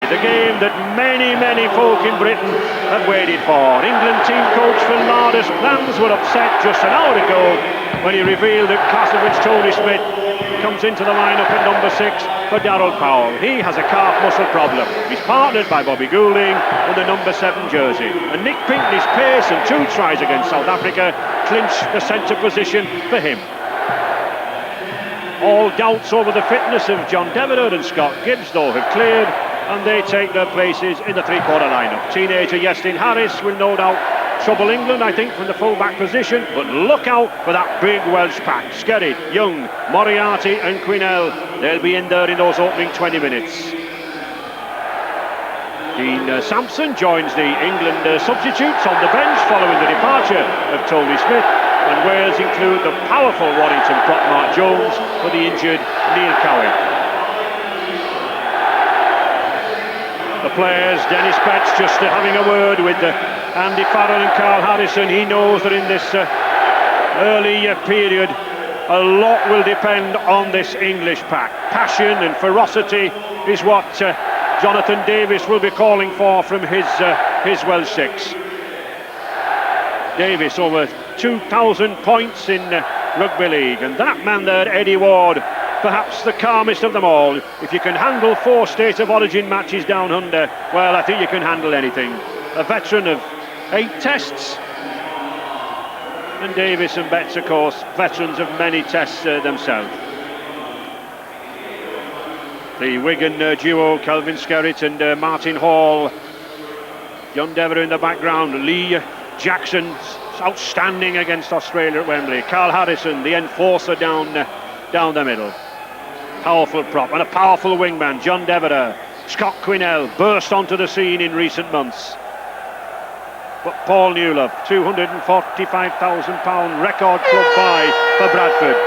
the game that many folk in Britain have waited for. England team coach Phil Lardis' plans were upset just an hour ago when he revealed that Clasovic Tony Smith comes into the lineup at number 6 for Darryl Powell. He has a calf muscle problem. He's partnered by Bobby Goulding in the number 7 jersey. And Nick Pinkney's pace and 2 tries against South Africa clinch the centre position for him. All doubts over the fitness of John Devereux and Scott Gibbs, though, have cleared, and they take their places in the three-quarter lineup. Teenager Iestyn Harris will no doubt trouble England, I think, from the full-back position, but look out for that big Welsh pack. Skerrit, Young, Moriarty and Quinnell. They'll be in there in those opening 20 minutes. Dean Sampson joins the England substitutes on the bench following the departure of Tony Smith. And Wales include the powerful Warrington prop Mark Jones for the injured Neil Cowie. The players, Dennis Betts just having a word with Andy Farrell and Carl Harrison. He knows that in this early period a lot will depend on this English pack. Passion and ferocity is what Jonathan Davies will be calling for from his Welsh 6. Davies over 2,000 points in rugby league, and that man there, Eddie Ward, perhaps the calmest of them all. If you can handle 4 state of origin matches down under, well, I think you can handle anything. A veteran of 8 tests, and Davies and Betts, of course, veterans of many tests themselves. The Wigan duo, Kelvin Skerrit and Martin Hall. John Devereux in the background. Lee Jackson's outstanding against Australia at Wembley. Carl Harrison, the enforcer down the middle. Powerful prop and a powerful wingman, John Devereux. Scott Quinnell burst onto the scene in recent months. But Paul Newlove, £245,000 record club buy for Bradford.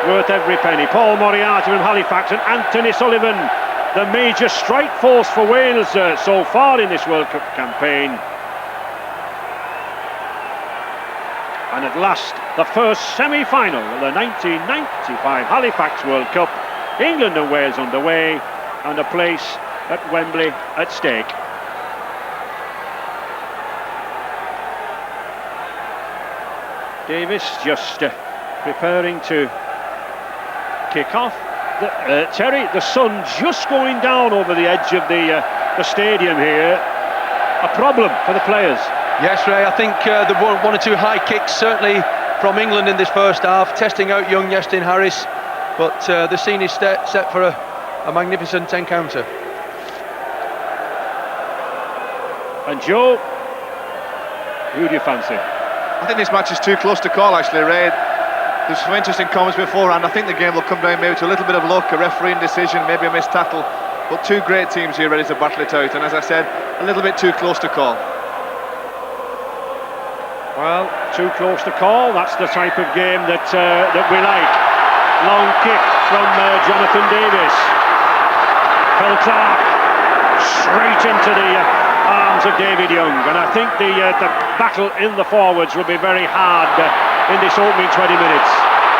Worth every penny. Paul Moriarty from Halifax and Anthony Sullivan, the major strike force for Wales so far in this World Cup campaign. And at last, the first semi-final of the 1995 Halifax World Cup. England and Wales underway, and a place at Wembley at stake. Davies just preparing to kick off. Terry, the sun just going down over the edge of the stadium here. A problem for the players. Yes, Ray, I think the 1 or 2 high kicks certainly from England in this first half, testing out young Iestyn Harris, but the scene is set for a magnificent encounter. And Joe, who do you fancy? I think this match is too close to call, actually, Ray. There's some interesting comments beforehand. I think the game will come down maybe to a little bit of luck, a refereeing decision, maybe a missed tackle, but 2 great teams here ready to battle it out, and as I said, a little bit too close to call. Well, too close to call. That's the type of game that we like. Long kick from Jonathan Davies. Phil Clark straight into the arms of David Young, and I think the battle in the forwards will be very hard in this opening 20 minutes.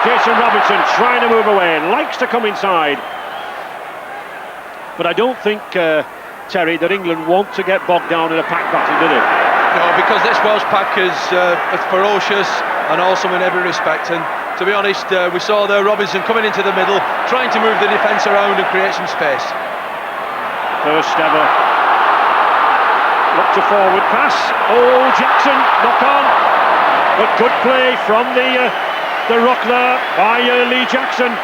Jason Robinson trying to move away, likes to come inside, but I don't think, Terry, that England want to get bogged down in a pack battle, do they? No, because this Welsh pack is ferocious and awesome in every respect, and to be honest, we saw there Robinson coming into the middle, trying to move the defence around and create some space. First ever look to forward pass. Oh, Jackson, knock on, but good play from the ruck there by Lee Jackson.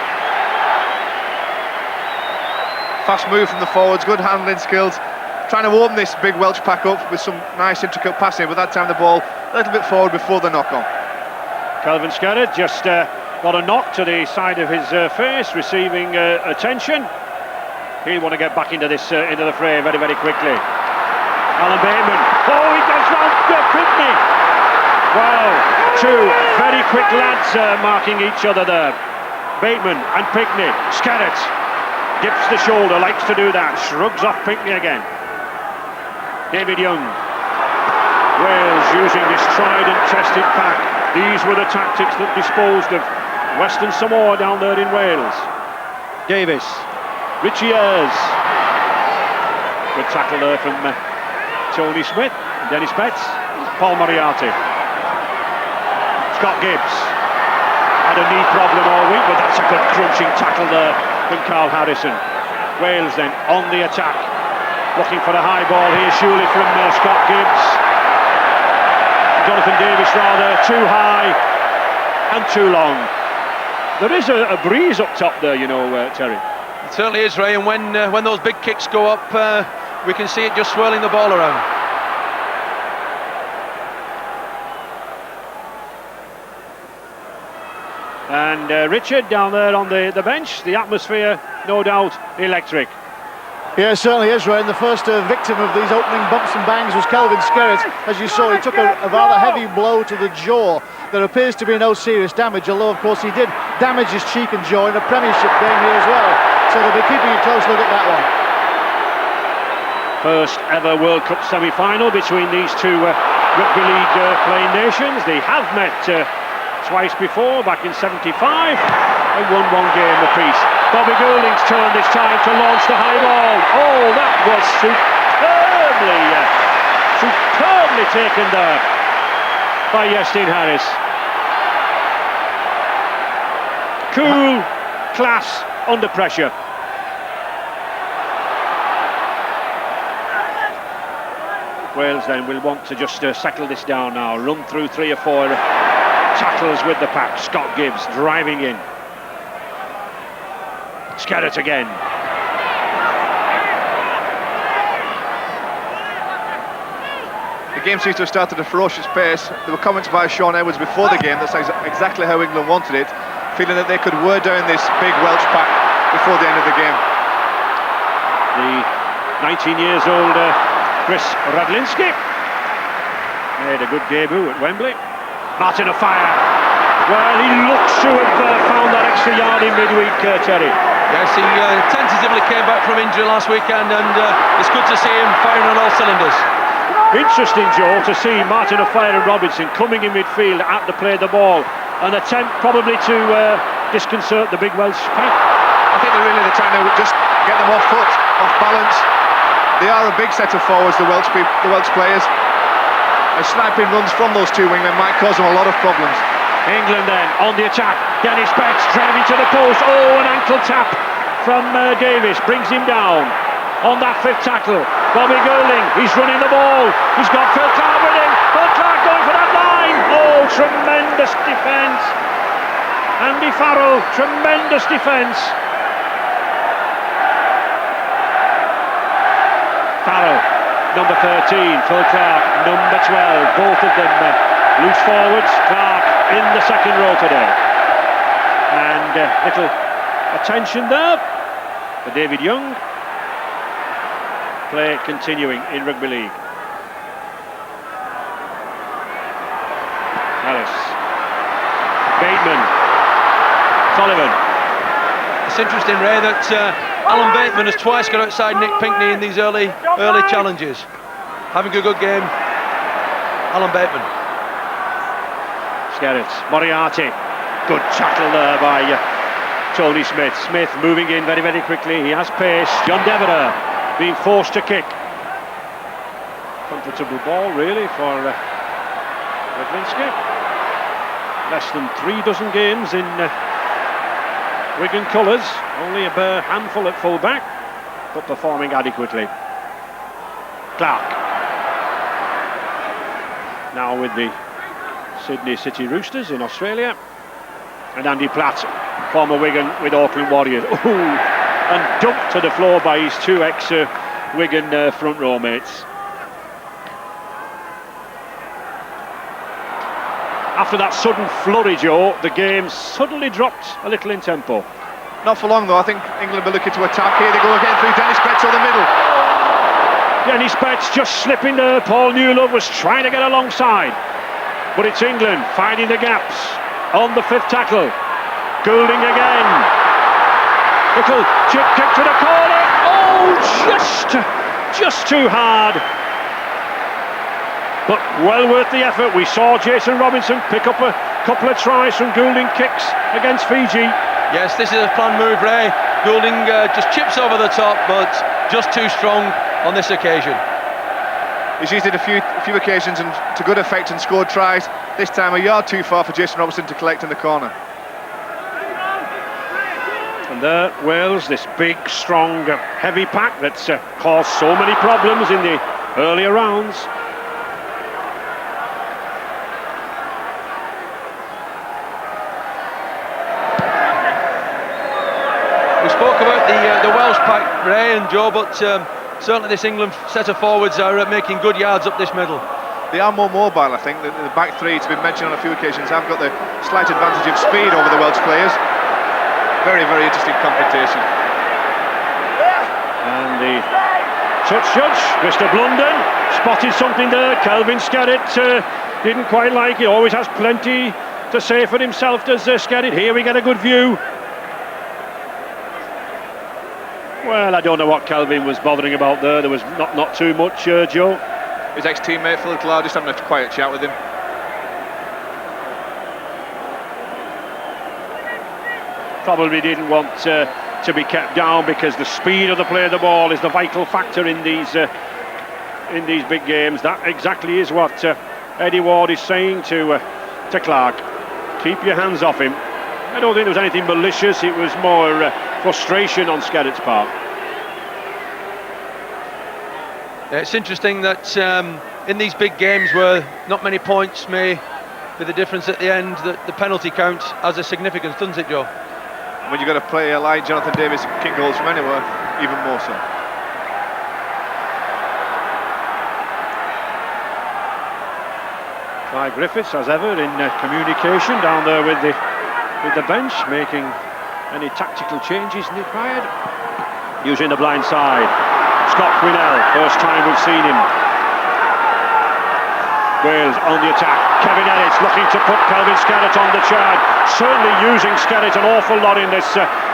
Fast move from the forwards, good handling skills. Trying to open this big Welsh pack up with some nice intricate passing, but that time the ball a little bit forward before the knock-on. Kelvin Skerrit just got a knock to the side of his face, receiving attention. He'll want to get back into the fray very, very quickly. Alan Bateman, oh, he gets round Pinkney. Wow, 2 very quick lads marking each other there. Bateman and Pinkney. Skerrit dips the shoulder, likes to do that, shrugs off Pinkney again. David Young. Wales using this tried and tested pack. These were the tactics that disposed of Western Samoa down there in Wales. Davis, Richie Ayres. Good tackle there from Tony Smith, Dennis Betts, Paul Moriarty. Scott Gibbs had a knee problem all week, but that's a good crunching tackle there from Carl Harrison. Wales then on the attack, looking for a high ball here, surely from Scott Gibbs. Jonathan Davis rather, too high and too long. There is a breeze up top there, you know, Terry. It certainly is, Ray, and when those big kicks go up, we can see it just swirling the ball around. And Richard down there on the bench, the atmosphere, no doubt, electric. Yeah, it certainly is, Ray. And the first victim of these opening bumps and bangs was Kelvin Skerritt. As you saw, he took a rather heavy blow to the jaw. There appears to be no serious damage, although of course he did damage his cheek and jaw in a Premiership game here as well. So they'll be keeping a close look at that one. First ever World Cup semi-final between these two rugby league playing nations. They have met twice before, back in '75, and won one game apiece. Bobby Goulding's turn this time to launch the high ball. Oh, that was superbly taken there by Justin Harris. Cool, class, under pressure. Wales then will want to just settle this down now, run through 3 or 4 tackles with the pack. Scott Gibbs driving in. Skerritt again. The game seems to have started at a ferocious pace. There were comments by Sean Edwards before the game that says exactly how England wanted it, feeling that they could wear down this big Welsh pack before the end of the game. The 19 years old Chris Radlinski made a good debut at Wembley. Martin Offiah. Well, he looks to have found that extra yard in midweek, Terry. Yes, he tentatively came back from injury last weekend, and it's good to see him firing on all cylinders. Interesting, Joe, to see Martin Offiah and Robinson coming in midfield at the play of the ball, an attempt probably to disconcert the big Welsh pack. I think they're trying to just get them off foot, off balance. They are a big set of forwards, the Welsh players. And sniping runs from those two wingmen might cause them a lot of problems. England then on the attack. Dennis Betts driving to the post. Oh, an ankle tap from Davis brings him down on that 5th tackle. Bobby Goulding, he's running the ball. He's got Phil Clark with him. Phil Clark going for that line. Oh, tremendous defence. Andy Farrell, tremendous defence. Farrell, number 13, Phil Clark, number 12, both of them loose forwards. Clark in the second row today. And little attention there for David Young. Play continuing in rugby league. Harris, Bateman, Sullivan. It's interesting, Ray, that Alan Bateman has twice got outside Nick Pinkney in these early challenges. Having a good game, Alan Bateman. Skerritt, Moriarty, good tackle there by Tony Smith. Smith moving in very, very quickly. He has pace. John Devereux being forced to kick. Comfortable ball, really, for Radlinski. Less than 3 dozen games in Wigan colours, only a bare handful at full-back, but performing adequately. Clark, now with the Sydney City Roosters in Australia, and Andy Platt, former Wigan with Auckland Warriors. Ooh, and dumped to the floor by his 2 ex-Wigan front row mates. After that sudden flurry, Joe, the game suddenly dropped a little in tempo. Not for long though. I think England will be looking to attack. Here they go again through Dennis Betts on the middle. Dennis Betts just slipping there. Paul Newlove was trying to get alongside, but it's England finding the gaps on the 5th tackle. Goulding again. Little chip kick to the corner. Oh, just too hard. But well worth the effort. We saw Jason Robinson pick up a couple of tries from Goulding kicks against Fiji. Yes, this is a planned move, Ray. Goulding just chips over the top, but just too strong. on this occasion. He's used it a few occasions and to good effect and scored tries. This time a yard too far for Jason Robertson to collect in the corner. And there, Wales, this big, strong, heavy pack that's caused so many problems in the earlier rounds. We spoke about the Welsh pack, Ray and Joe, but certainly this England set of forwards are making good yards up this middle. They are more mobile, I think. The back three, it's been mentioned on a few occasions, have got the slight advantage of speed over the Welsh players. Very, very interesting competition. And the touch judge, Mr. Blunden, spotted something there. Kelvin Skerritt didn't quite like it. Always has plenty to say for himself, does Skerritt. Here we get a good view. Well, I don't know what Kelvin was bothering about there. There was not too much, Joe. His ex-teammate Phil Clark just having a quiet chat with him. Probably didn't want to be kept down, because the speed of the play of the ball is the vital factor in these big games. That exactly is what Eddie Ward is saying to Clark. Keep your hands off him. I don't think there was anything malicious. It was more frustration on Skerritt's part. It's interesting that in these big games where not many points may be the difference at the end, that the penalty count has a significance, doesn't it, Joe? When you've got a player like Jonathan Davies kick goals from anywhere, even more so. Clive Griffiths, as ever, in communication down there with the bench, making any tactical changes required. Using the blind side. Scott Quinnell, first time we've seen him. Wales on the attack. Kevin Ellis looking to put Kelvin Skerritt on the charge. Certainly using Skerritt an awful lot in this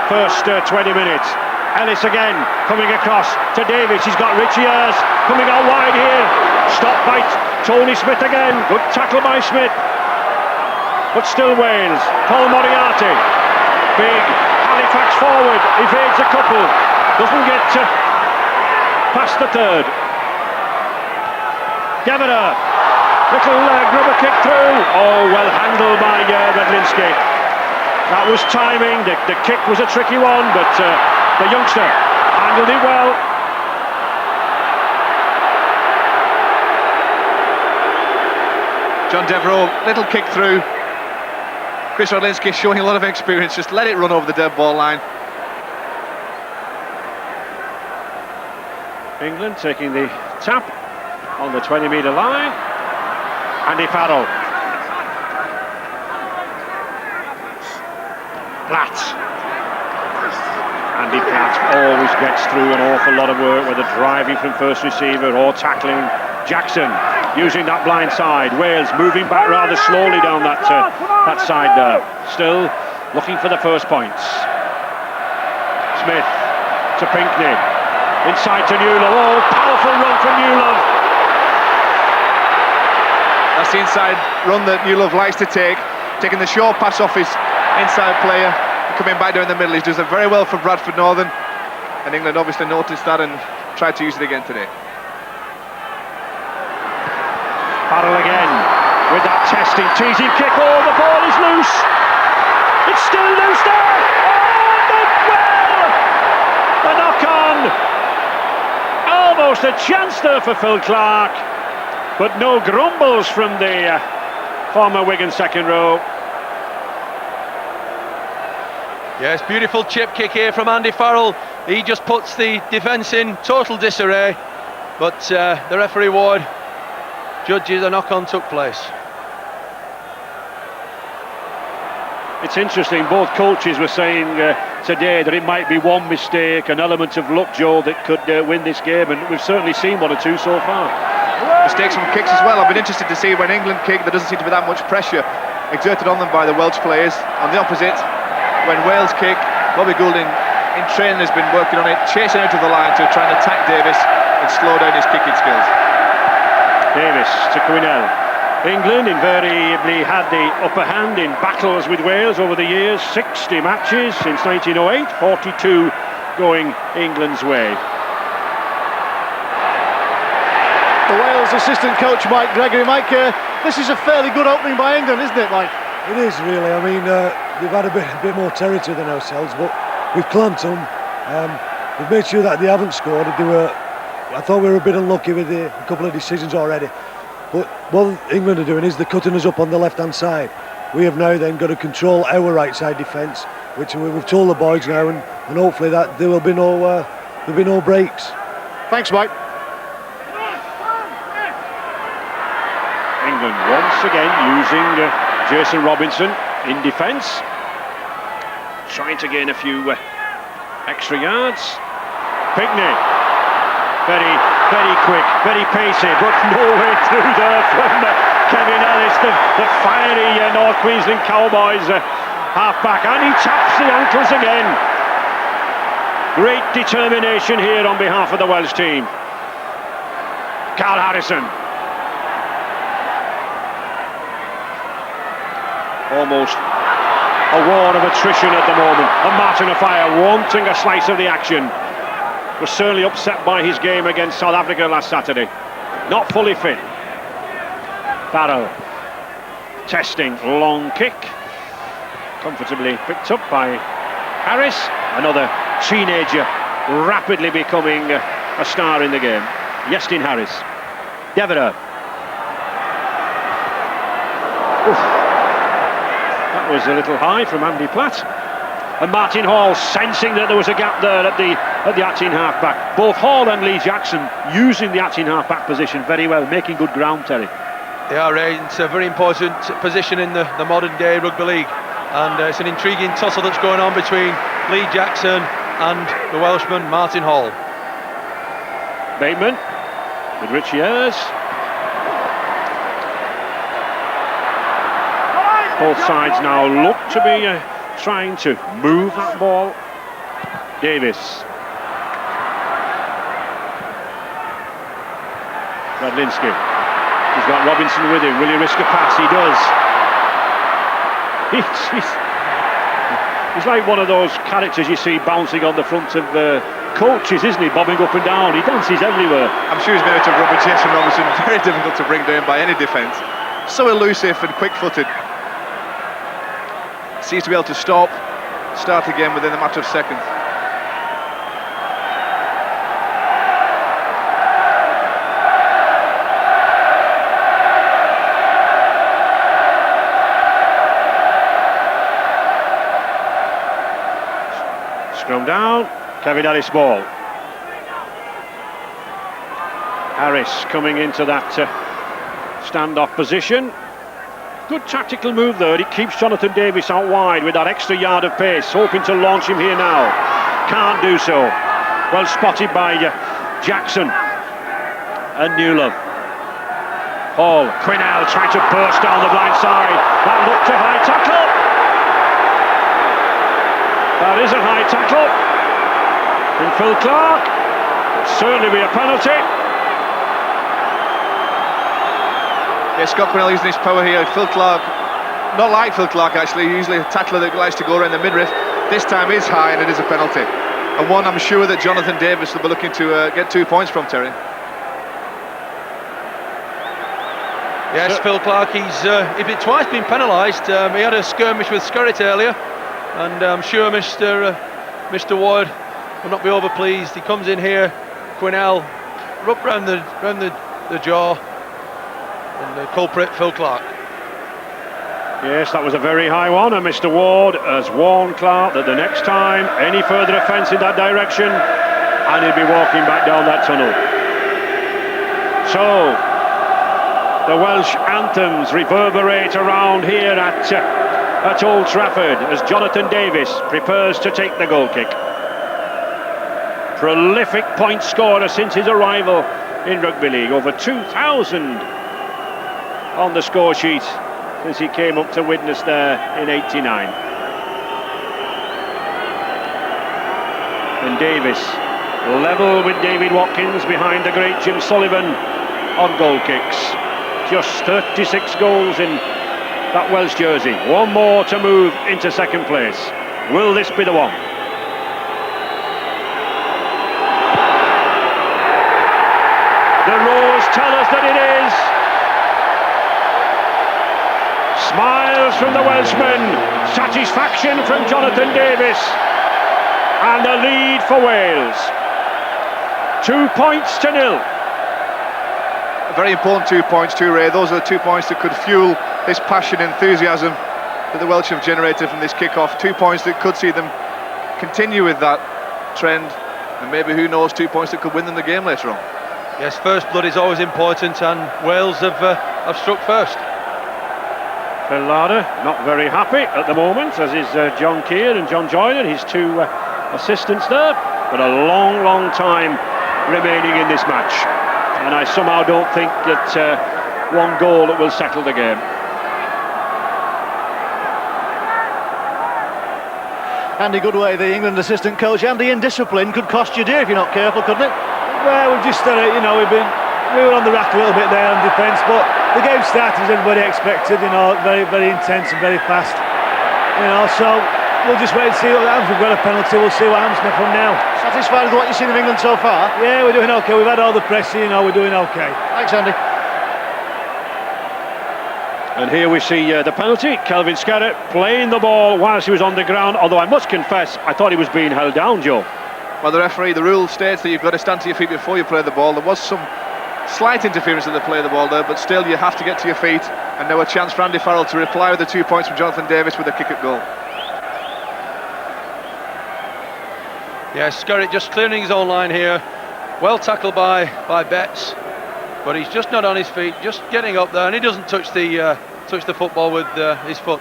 first 20 minutes. Ellis again coming across to Davies. He's got Richie Ayres coming out wide here. Stopped by Tony Smith again. Good tackle by Smith. But still Wales. Paul Moriarty. Big Halifax forward. Evades a couple. Doesn't get past the third. Geveder. Little grubber kick through. Oh, well handled by Redlinski. That was timing. The kick was a tricky one, but the youngster handled it well. John Devereux, little kick through. Chris Redlinski showing a lot of experience. Just let it run over the dead ball line. England taking the tap on the 20-metre line. Andy Farrell. Platt. Andy Platt always gets through an awful lot of work, whether driving from first receiver or tackling. Jackson using that blind side. Wales moving back rather slowly down that side there. Still looking for the first points. Smith to Pinkney. Inside to Newlove. Oh, powerful run from Newlove. That's the inside run that Newlove likes to take, taking the short pass off his inside player, coming back down the middle. He does it very well for Bradford Northern, and England obviously noticed that and tried to use it again today. Farrell again with that testing, teasing kick. Oh, the ball is loose. It's still loose there. Oh, the knock on. Almost a chance there for Phil Clark. But no grumbles from the former Wigan second row. Yes, beautiful chip kick here from Andy Farrell. He just puts the defence in total disarray. But the referee Ward judges a knock-on took place. It's interesting, both coaches were saying today that it might be one mistake, an element of luck, Joe, that could win this game. And we've certainly seen one or two so far. Mistakes from kicks as well. I've been interested to see when England kick, there doesn't seem to be that much pressure exerted on them by the Welsh players. On the opposite, when Wales kick, Bobby Gould in training has been working on it, chasing out of the line to try and attack Davis and slow down his kicking skills. Davis to Quinnell. England invariably had the upper hand in battles with Wales over the years. 60 matches since 1908, 42 going England's way. The Wales assistant coach Mike Gregory. Mike, this is a fairly good opening by England, isn't it, Mike? It is really. I mean, they've had a bit more territory than ourselves, but we've clamped them. We've made sure that they haven't scored. I thought we were a bit unlucky with a couple of decisions already. But what England are doing is they're cutting us up on the left-hand side. We have now then got to control our right side defence, which we've told the boys now, and hopefully that there will be no breaks. Thanks, Mike. England once again using Jason Robinson in defence, trying to gain a few extra yards. Pickney, very quick, very pacey, but no way through there from Kevin Ellis, the fiery North Queensland Cowboys half-back, and he taps the ankles again. Great determination here on behalf of the Welsh team. Carl Harrison. Almost a war of attrition at the moment, and Martin Offiah wanting a slice of the action. Was certainly upset by his game against South Africa last Saturday. Not fully fit. Farrell testing, long kick, comfortably picked up by Harris, another teenager rapidly becoming a star in the game. Iestyn Harris. Devereux. That was a little high from Andy Platt. And Martin Hall sensing that there was a gap there at the Atin half-back. Both Hall and Lee Jackson using the Atin half-back position very well, making good ground, Terry. Yeah, Ray, it's a very important position in the modern day rugby league, and it's an intriguing tussle that's going on between Lee Jackson and the Welshman Martin Hall. Bateman with Richie Ayres. Both sides now look to be trying to move that ball. Davis. Radlinski. He's got Robinson with him. Will he risk a pass? He does. He's like one of those characters you see bouncing on the front of coaches, isn't he? Bobbing up and down. He dances everywhere. I'm sure he's made it to rubber. Jason Robinson, very difficult to bring down by any defence. So elusive and quick-footed. Seems to be able to start again within a matter of seconds. Scrum down, Kevin Ellis ball. Harris coming into that stand-off position. Good tactical move there. It keeps Jonathan Davis out wide with that extra yard of pace, hoping to launch him here now. Can't do so. Well spotted by Jackson and Newlove. Hall, Quinnell trying to burst down the blind side. That looked a high tackle. That is a high tackle. And Phil Clark, certainly be a penalty. Yeah, Scott Quinnell using his power here. Phil Clark, not like Phil Clark actually, usually a tackler that likes to go around the midriff. This time is high and it is a penalty. And one I'm sure that Jonathan Davis will be looking to get 2 points from, Terry. Yes, Phil Clark, he's twice been penalised. He had a skirmish with Skerritt earlier, and I'm sure Mr. Ward will not be over pleased. He comes in here, Quinnell, up round the jaw. And the culprit, Phil Clark. Yes, that was a very high one, and Mr. Ward has warned Clark that the next time any further offence in that direction, and he'll be walking back down that tunnel. So, the Welsh anthems reverberate around here at Old Trafford as Jonathan Davis prepares to take the goal kick. Prolific point scorer since his arrival in rugby league, over 2,000 on the score sheet since he came up to witness there in '89. And Davis level with David Watkins behind the great Jim Sullivan on goal kicks. Just 36 goals in that Welsh jersey. One more to move into second place. Will this be the one? The roars tell us that it is. Smiles from the Welshman, satisfaction from Jonathan Davies, and a lead for Wales. 2 points to nil. Very important 2 points too, Ray. Those are the 2 points that could fuel this passion, enthusiasm that the Welsh have generated from this kick-off. 2 points that could see them continue with that trend, and maybe, who knows, 2 points that could win them the game later on. Yes, first blood is always important, and Wales have struck first. Phil Larder not very happy at the moment, as is John Keir and John Joyner, his two assistants there, but a long time remaining in this match, and I somehow don't think that one goal that will settle the game. Andy Goodway, the England assistant coach. Andy, indiscipline could cost you dear if you're not careful, couldn't it? Well, we've just we were on the rack a little bit there on defence, but the game started as everybody expected, very intense and very fast, so we'll just wait and see what happens. We've got a penalty, we'll see what happens from now. Satisfied with what you've seen of England so far? Yeah, we're doing okay, we've had all the press, we're doing okay. Thanks, Andy. And here we see the penalty. Kelvin Skerritt playing the ball whilst he was on the ground, although I must confess, I thought he was being held down, Joe. Well, the referee, the rule states that you've got to stand to your feet before you play the ball. There was some slight interference in the play of the ball there, but still you have to get to your feet, and now a chance for Andy Farrell to reply with the 2 points from Jonathan Davies with a kick at goal. Yeah, Skerritt just clearing his own line here. Well tackled by Betts, but he's just not on his feet, just getting up there, and he doesn't touch the football with his foot.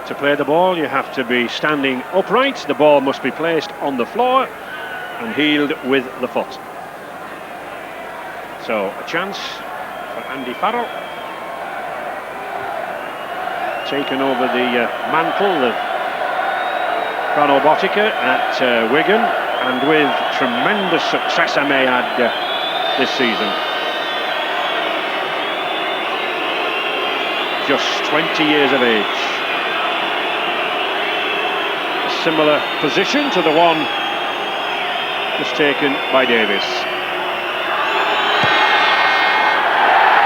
To play the ball, you have to be standing upright. The ball must be placed on the floor and heeled with the foot. So a chance for Andy Farrell, taken over the mantle of Frano Botica at Wigan, and with tremendous success, I may add, this season. Just 20 years of age. A similar position to the one just taken by Davies.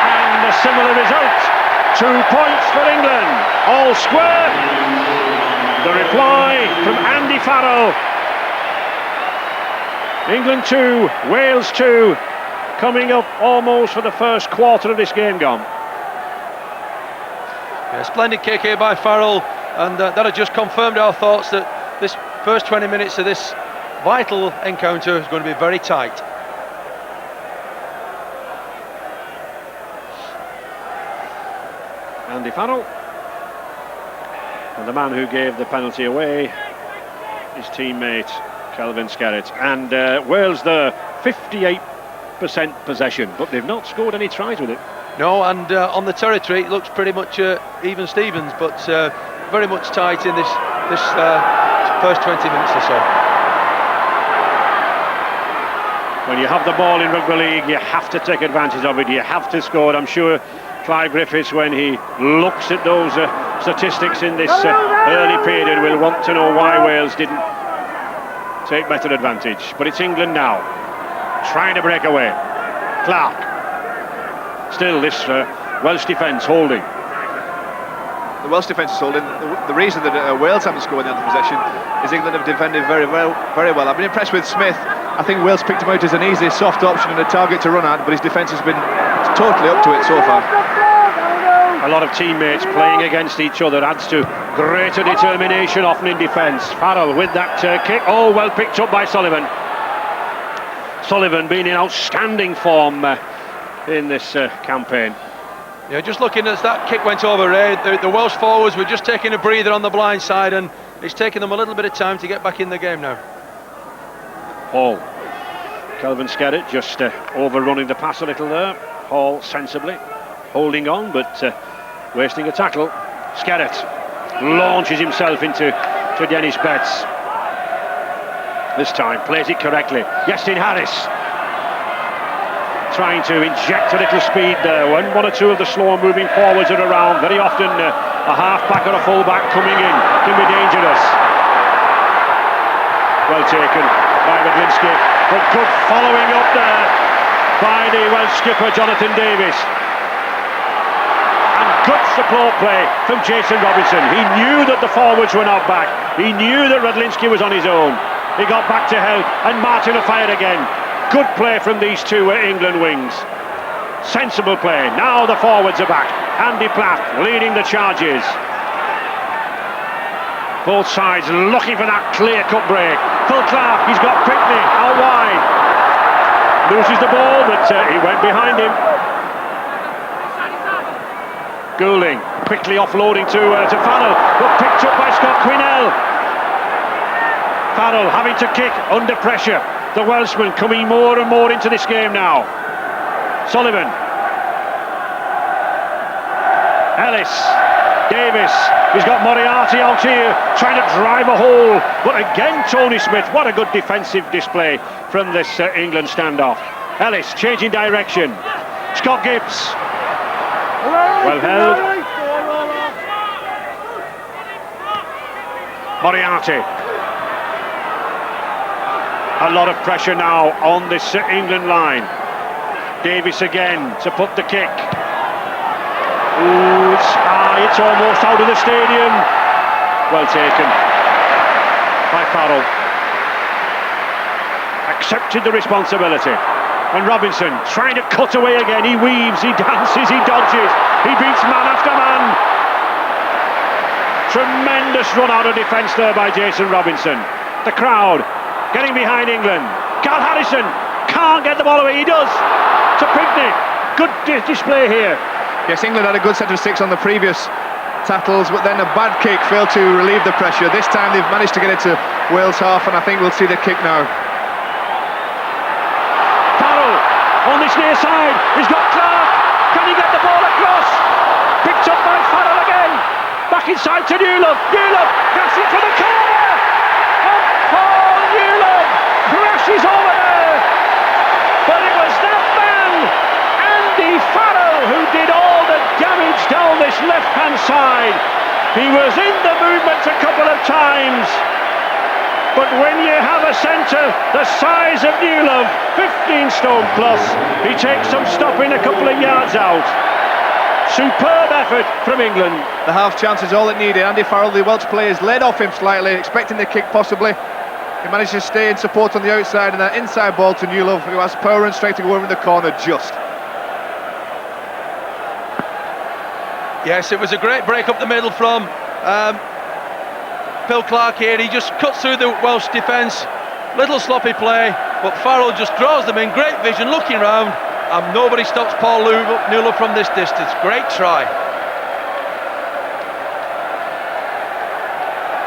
And a similar result. 2 points for England. All square. The reply from Andy Farrell. England 2, Wales 2, coming up almost for the first quarter of this game gone. Yeah, splendid kick here by Farrell, and that had just confirmed our thoughts that this first 20 minutes of this vital encounter is going to be very tight. Andy Farrell, and the man who gave the penalty away, his teammate Kelvin Skerritt. And Wales there, 58% possession, but they've not scored any tries with it. No, and on the territory it looks pretty much even Stevens, but very much tight in this first 20 minutes or so. When you have the ball in rugby league, you have to take advantage of it, you have to score. I'm sure Clive Griffiths, when he looks at those statistics in this early period, will want to know why Wales didn't take better advantage. But it's England now, trying to break away. Clark. Still this Welsh defence holding. The Welsh defence is holding. The reason that Wales haven't scored in the possession is England have defended very well. I've been impressed with Smith. I think Wales picked him out as an easy, soft option and a target to run at, but his defence has been totally up to it so far. A lot of teammates playing against each other adds to greater determination often in defence. Farrell with that kick. Oh, well picked up by Sullivan. Sullivan being in outstanding form in this campaign. Yeah, just looking as that kick went over, Ray, the Welsh forwards were just taking a breather on the blind side, and it's taken them a little bit of time to get back in the game now. Hall. Kelvin Skerritt just overrunning the pass a little there. Hall sensibly holding on, but wasting a tackle. Skerritt launches himself into Dennis Betts. This time plays it correctly. Iestyn Harris trying to inject a little speed there. When one or two of the slower moving forwards are around, very often a half-back or a full-back coming in can be dangerous. Well taken by Madlinski. But good following up there by the Welsh skipper Jonathan Davies. And good support play from Jason Robinson. He knew that the forwards were not back. He knew that Radlinski was on his own. He got back to help, and Martin fired again. Good play from these two England wings. Sensible play. Now the forwards are back. Andy Platt leading the charges. Both sides looking for that clear-cut break. Phil Clark, he's got Pickney out wide. Loses the ball, but he went behind him. Goulding quickly offloading to Farrell, but picked up by Scott Quinnell. Farrell having to kick under pressure. The Welshman coming more and more into this game now. Sullivan. Ellis. Davis. He's got Moriarty out here trying to drive a hole. But again, Tony Smith. What a good defensive display from this England standoff. Ellis changing direction. Scott Gibbs. Well held. Moriarty. A lot of pressure now on this England line. Davis again to put the kick. Ooh, it's high, it's almost out of the stadium. Well taken by Farrell. Accepted the responsibility. And Robinson trying to cut away again. He weaves, he dances, he dodges. He beats man after man. Tremendous run out of defence there by Jason Robinson. The crowd getting behind England. Carl Harrison can't get the ball away. He does. To Pickney. Good display here. Yes, England had a good set of six on the previous tackles, but then a bad kick failed to relieve the pressure. This time they've managed to get it to Wales half, and I think we'll see the kick now. Farrell on this near side. He's got Clark. Can he get the ball across? Picked up by Farrell again. Back inside to Newlove. Newlove gets it to the corner. And Paul Newlove crashes over there. But it was that man, Andy Farrell, who did all the damage down this left-hand side. He was in the movement a couple of times. But when you have a centre the size of Newlove, 15 stone plus, he takes some stopping a couple of yards out. Superb effort from England. The half chance is all it needed. Andy Farrell, the Welsh players, led off him slightly, expecting the kick possibly. He managed to stay in support on the outside, and that inside ball to Newlove, who has power and strength to go over in the corner just. Yes, it was a great break up the middle from Phil Clark here. He just cuts through the Welsh defence. Little sloppy play, but Farrell just draws them in. Great vision, looking round, and nobody stops Paul Newlove from this distance. Great try.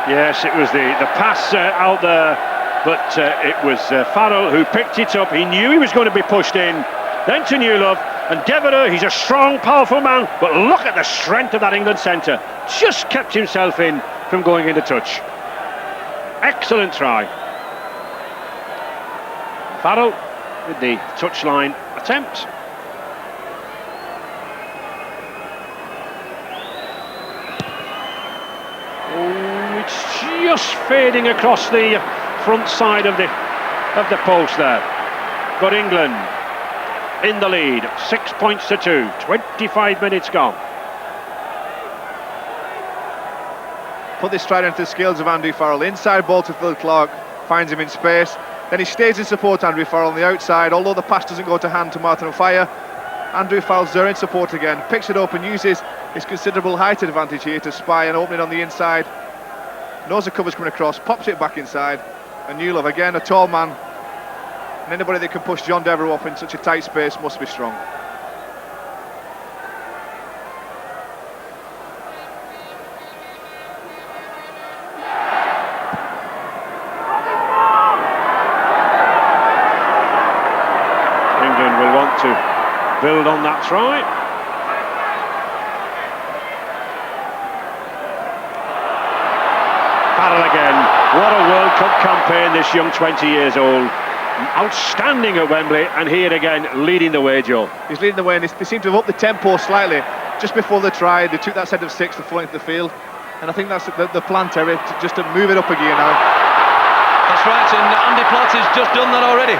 Yes, it was the pass out there, but it was Farrell who picked it up. He knew he was going to be pushed in. Then to Newlove, and Devereux, he's a strong, powerful man, but look at the strength of that England centre. Just kept himself in from going into touch. Excellent try. Farrell with the touchline attempt. Oh, it's just fading across the front side of the post there. But England in the lead, 6 points to 2, 25 minutes gone. Put this straight into the skills of Andy Farrell. Inside ball to Phil Clark, finds him in space. Then he stays in support, Andrew Farrell on the outside. Although the pass doesn't go to hand to Martin O'Fire, Andrew Farrell's there in support again. Picks it up and uses his considerable height advantage here to spy an opening on the inside. Knows the cover's coming across, pops it back inside. And Newlove, again, a tall man. And anybody that can push John Devereux off in such a tight space must be strong. England will want to build on that try. Farrell again. What a World Cup campaign, this young 20 years old. Outstanding at Wembley, and here again leading the way, Joe. He's leading the way, and they seem to have upped the tempo slightly. Just before the try, they took that set of six to flow into the field, and I think that's the plan, Terry, just to move it up a gear now. That's right, and Andy Platt has just done that already.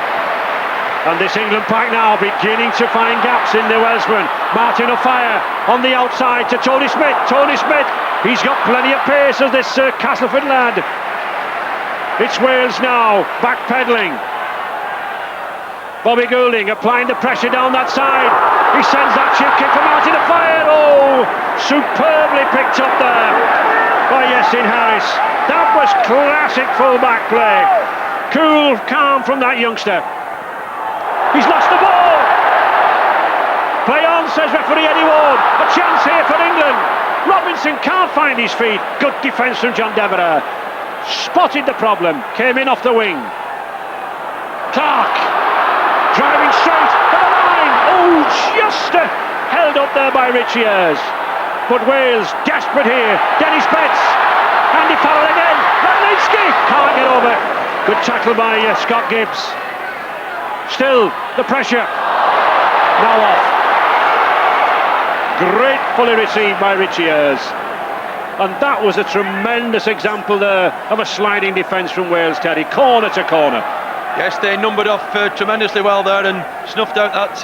And this England pack now beginning to find gaps in the Welshmen. Martin O'Fire on the outside to Tony Smith. Tony Smith, he's got plenty of pace as this Castleford lad. It's Wales now, backpedaling. Bobby Goulding applying the pressure down that side. He sends that chip kick for Martin O'Fire. Oh, superbly picked up there by Iestyn Harris. That was classic full-back play. Cool, calm from that youngster. He's lost the ball. Play on, says referee Eddie Ward. A chance here for England. Robinson can't find his feet. Good defence from John Devereux. Spotted the problem. Came in off the wing. Clark driving straight for the line. Oh, just held up there by Richie Ayres. But Wales desperate here. Dennis Betts. Andy Farrell again. Radlinski can't get over. Good tackle by Scott Gibbs. Still, the pressure, now off. Gratefully received by Richie Ayres. And that was a tremendous example there of a sliding defence from Wales, Teddy, corner to corner. Yes, they numbered off tremendously well there and snuffed out that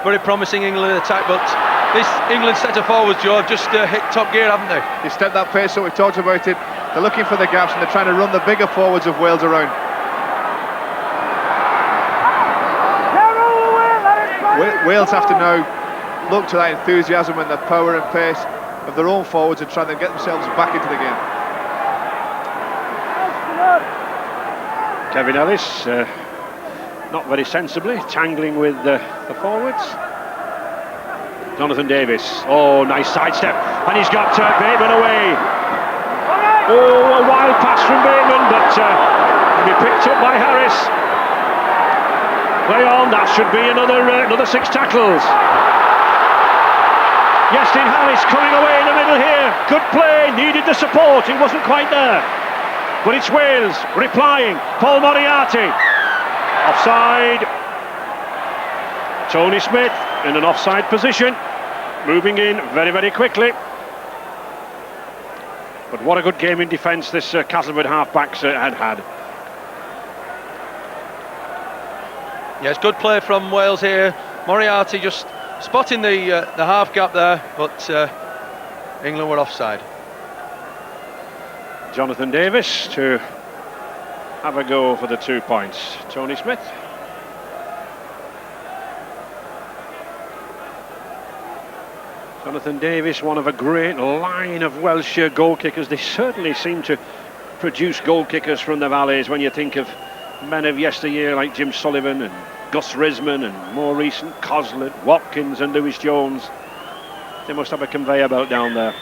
very promising England attack, but this England centre forwards, Joe, have just hit top gear, haven't they? You stepped that pace up, we talked about it. They're looking for the gaps and they're trying to run the bigger forwards of Wales around. Wales have to now look to that enthusiasm and the power and pace of their own forwards and try to get themselves back into the game. Kevin Ellis, not very sensibly, tangling with the forwards. Jonathan Davis, oh, nice sidestep, and he's got Bateman away. Oh, a wild pass from Bateman, but he picked up by Harris. Play on, that should be another 6 tackles. Iestyn Harris coming away in the middle here. Good play, needed the support, he wasn't quite there. But it's Wales replying. Paul Moriarty. Offside. Tony Smith in an offside position. Moving in very, very quickly. But what a good game in defence this Castleford half-backs had. Yes, good play from Wales here. Moriarty just spotting the half gap there, but England were offside. Jonathan Davis to have a go for the 2 points. Tony Smith. Jonathan Davis, one of a great line of Welsh goal kickers. They certainly seem to produce goal kickers from the valleys when you think of men of yesteryear like Jim Sullivan and Gus Risman and more recent Coslett, Watkins and Lewis Jones. They must have a conveyor belt down there.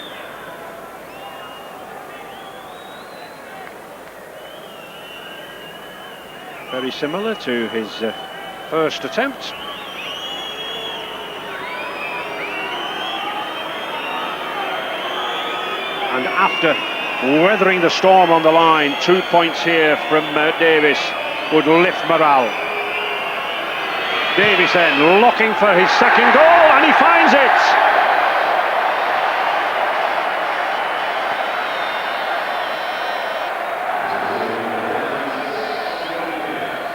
Very similar to his first attempt. And after weathering the storm on the line, 2 points here from Davis would lift morale. Davis then looking for his second goal, and he finds it.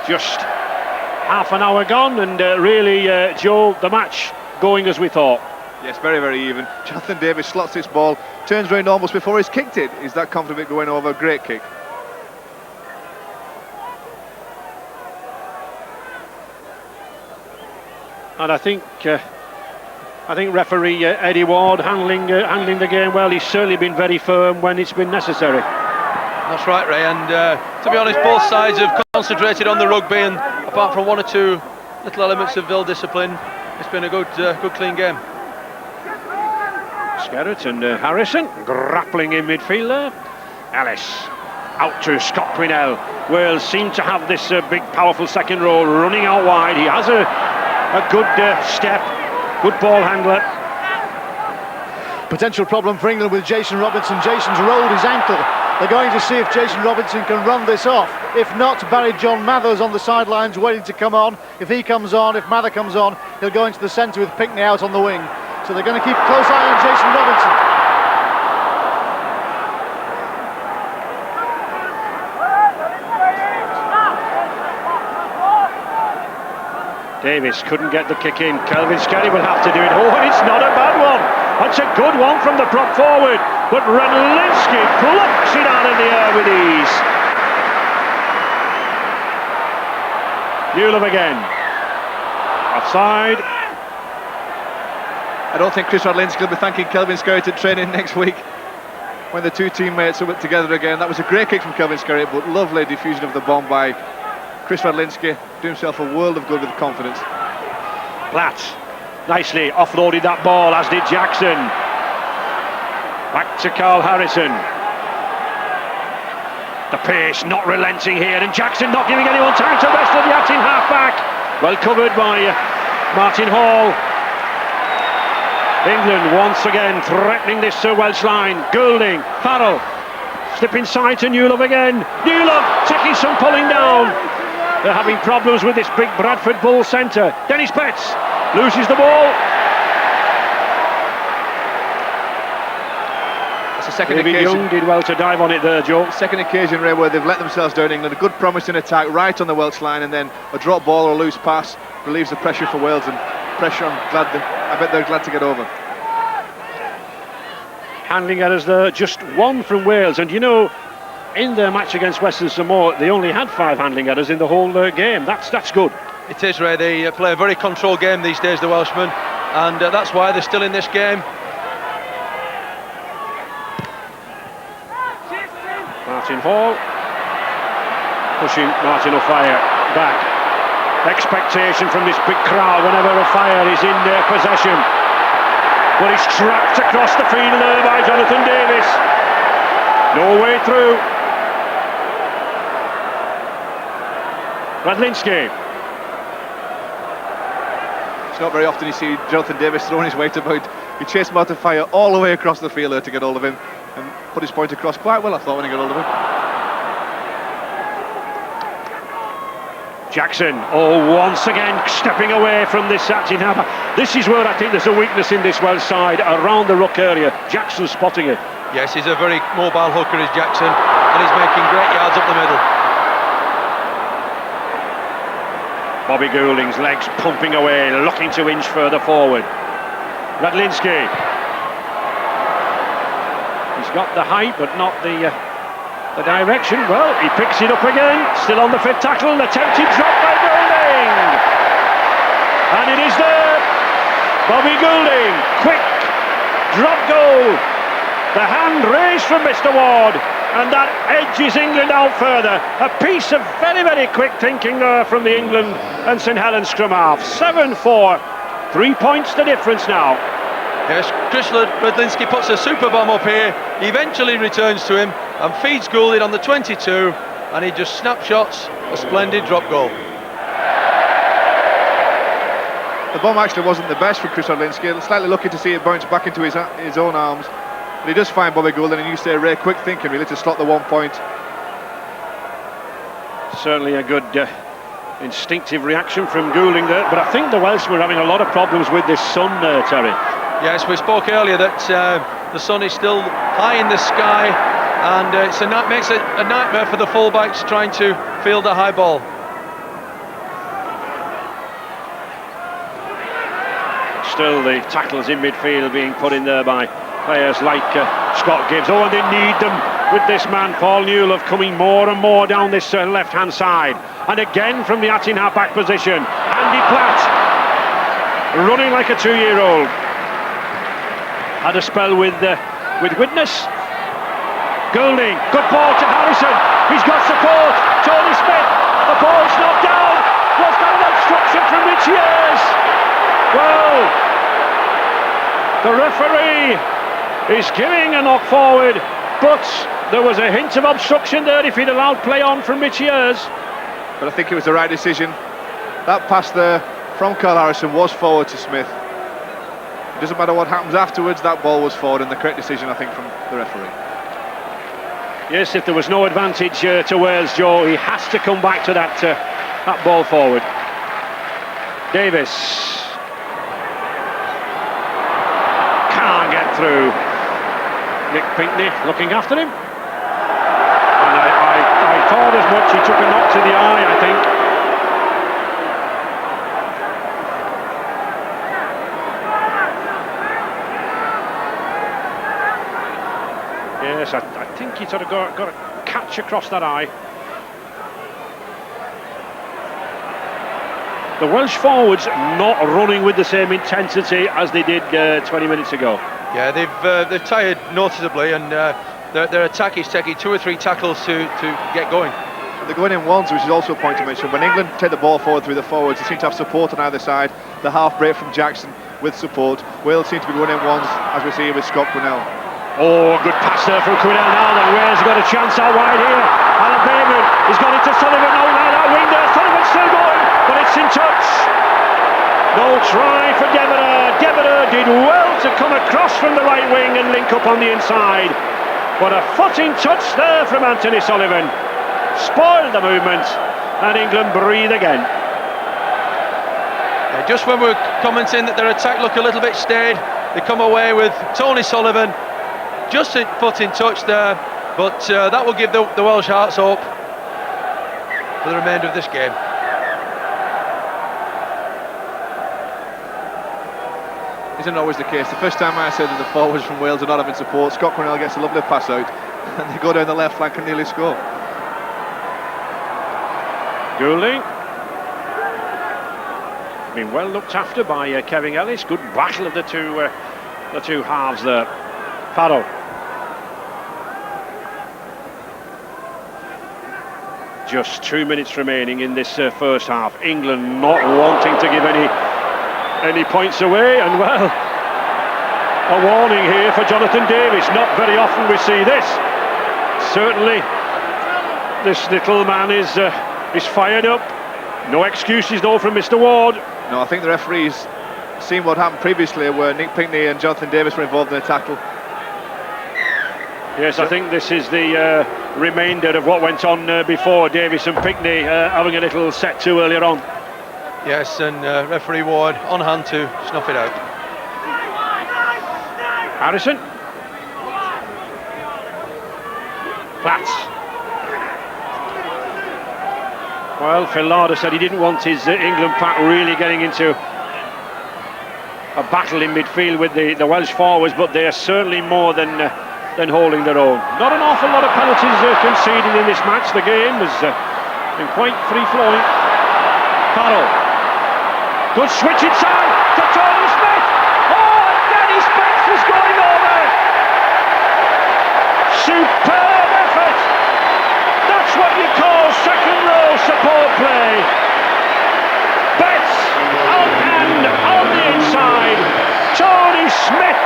Just half an hour gone, and really, Joe, the match going as we thought. Yes, very, very even. Jonathan Davis slots this ball, turns round almost before he's kicked it. He's that confident going over. Great kick. And I think referee Eddie Ward handling the game well. He's certainly been very firm when it's been necessary. That's right, Ray, and to be honest, both sides have concentrated on the rugby, and apart from 1 or 2 little elements of ill discipline, it's been a good clean game. Skerritt and Harrison grappling in midfield there. Ellis out to Scott Quinnell. Wales seem to have this big powerful second row running out wide. He has a good step, good ball handler. Potential problem for England with Jason Robinson. Jason's rolled his ankle. They're going to see if Jason Robinson can run this off. If not, Barry John Mather's on the sidelines waiting to come on. If he comes on, if Mather comes on, he'll go into the centre with Pinkney out on the wing. So they're going to keep a close eye on Jason Robinson. Davis couldn't get the kick in. Kelvin Skerry will have to do it. Oh, and it's not a bad one. That's a good one from the prop forward. But Radlinski plucks it out of the air with ease. Newlove again. Offside. I don't think Chris Radlinski will be thanking Kelvin Skerry at training next week when the two teammates are together again. That was a great kick from Kelvin Skerry, but lovely diffusion of the bomb by Chris Radlinski. Do himself a world of good with confidence. Platt nicely offloaded that ball, as did Jackson. Back to Carl Harrison. The pace not relenting here, and Jackson not giving anyone time to rest of the acting half-back. Well covered by Martin Hall. England once again threatening this Welsh line. Goulding, Farrell, slip inside to Newlove again. Newlove taking some pulling down. They're having problems with this big Bradford Bull centre. Dennis Betts loses the ball. It's the second David occasion. Young did well to dive on it there, Joe. Second occasion, Ray, where they've let themselves down. England, a good promising attack right on the Welsh line, and then a drop ball or a loose pass relieves the pressure for Wales, and pressure I bet they're glad to get over. Handling errors there, just one from Wales, and you know, in their match against Western Samoa, they only had 5 handling errors in the whole game. That's good. It is, Ray. They play a very controlled game these days, the Welshmen, and that's why they're still in this game. Martin Hall pushing Martin O'Fire back. Expectation from this big crowd whenever O'Fire is in their possession. But he's trapped across the field there by Jonathan Davis. No way through. Radlinski. It's not very often you see Jonathan Davis throwing his weight about. He chased Martin Fire all the way across the field there to get hold of him, and put his point across quite well, I thought, when he got hold of him. Jackson, once again stepping away from this acting half. This is where I think there's a weakness in this Welsh side, around the ruck area. Jackson spotting it. Yes, he's a very mobile hooker, is Jackson, and he's making great yards up the middle. Bobby Goulding's legs pumping away, looking to inch further forward. Radlinski. He's got the height, but not the direction. Well, he picks it up again, still on the fit tackle, attempted drop by Goulding, and it is there. Bobby Goulding, quick drop goal. The hand raised from Mr. Ward, and that edges England out further. A piece of very, very quick thinking there from the England and St Helens scrum half. 7-4, 3 points the difference now. Yes, Chris Radlinski puts a super bomb up here. He eventually returns to him and feeds Goulding on the 22, and he just snapshots a splendid drop goal. The bomb actually wasn't the best for Chris Radlinski. Slightly lucky to see it bounce back into his own arms. But he does find Bobby Goulding, and you say, Ray, quick thinking really to slot the 1 point. Certainly a good instinctive reaction from Goulding there, but I think the Welsh were having a lot of problems with this sun, Terry. Yes, we spoke earlier that the sun is still high in the sky, and makes it a nightmare for the fullbacks trying to field a high ball. Still the tackles in midfield being put in there by players like Scott Gibbs. Oh, and they need them with this man, Paul Newlove, coming more and more down this left-hand side. And again from the Atin half-back position, Andy Platt, running like a 2-year-old. Had a spell with Widnes. Goulding, good ball to Harrison. He's got support. Tony Smith, the ball's knocked down. Was that an obstruction from Richie Ayres? Well, the referee is giving a knock forward, but there was a hint of obstruction there if he'd allowed play on from Richie Ayres. But I think it was the right decision. That pass there from Carl Harrison was forward to Smith. It doesn't matter what happens afterwards, that ball was forward, and the correct decision, I think, from the referee. Yes, if there was no advantage to Wales, Joe, he has to come back to that ball forward. Davis can't get through. Nick Pinkney looking after him. And I thought as much. He took a knock to the eye, I think. Yes, I think he sort of got a catch across that eye. The Welsh forwards not running with the same intensity as they did 20 minutes ago. Yeah, they've tired noticeably, and their attack is taking 2 or 3 tackles to get going. They're going in ones, which is also a point to mention. When England take the ball forward through the forwards, they seem to have support on either side. The half break from Jackson with support. Wales seem to be going in ones, as we see with Scott Quinnell. Oh, good pass there from Quinnell now. Then Wales got a chance out wide here. Alan Bateman, he's got it to Sullivan. No, that wing there. Sullivan's still going, but it's in touch. No try for Deborah. Deborah did well to come across from the right wing and link up on the inside. But a foot in touch there from Anthony Sullivan. Spoiled the movement, and England breathe again. Just when we're commenting that their attack look a little bit staid, they come away with Tony Sullivan just a foot in touch there, but that will give the Welsh Hearts hope for the remainder of this game. Isn't always the case. The first time I said that the forwards from Wales are not having support, Scott Quinnell gets a lovely pass out and they go down the left flank and nearly score. Goulding. Been well looked after by Kevin Ellis. Good battle of the two halves there. Farrell. Just 2 minutes remaining in this first half. England not wanting to give any points away, and well, a warning here for Jonathan Davies. Not very often we see this. Certainly, this little man is fired up. No excuses though from Mr. Ward. No, I think the referees seen what happened previously where Nick Pinkney and Jonathan Davies were involved in a tackle. Yes, I think this is the remainder of what went on before. Davies and Pinkney having a little set to earlier on. Yes, and referee Ward on hand to snuff it out. Harrison. Platts. Well, Phil Lauder said he didn't want his England pack really getting into a battle in midfield with the Welsh forwards, but they are certainly more than holding their own. Not an awful lot of penalties conceded in this match. The game has been quite free-flowing. Farrell. Good switch inside to Tony Smith. Oh, Dennis Betts was going over. Superb effort. That's what you call second row support play. Betts out and on the inside. Tony Smith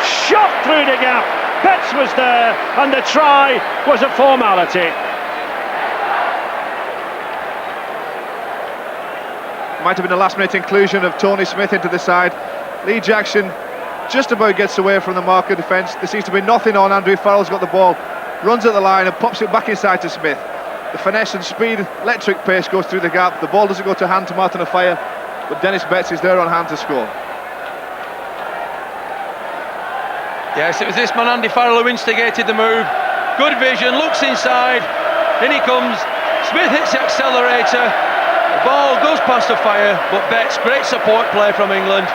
shot through the gap. Betts was there, and the try was a formality. Might have been a last-minute inclusion of Tony Smith into the side. Lee Jackson just about gets away from the marker defence. There seems to be nothing on. Andrew Farrell's got the ball, runs at the line and pops it back inside to Smith. The finesse and speed, electric pace goes through the gap. The ball doesn't go to hand to Martin Offiah, but Dennis Betts is there on hand to score. Yes, it was this man Andy Farrell who instigated the move. Good vision, looks inside, in he comes. Smith hits the accelerator. The ball goes past Offiah, but Betts, great support play from England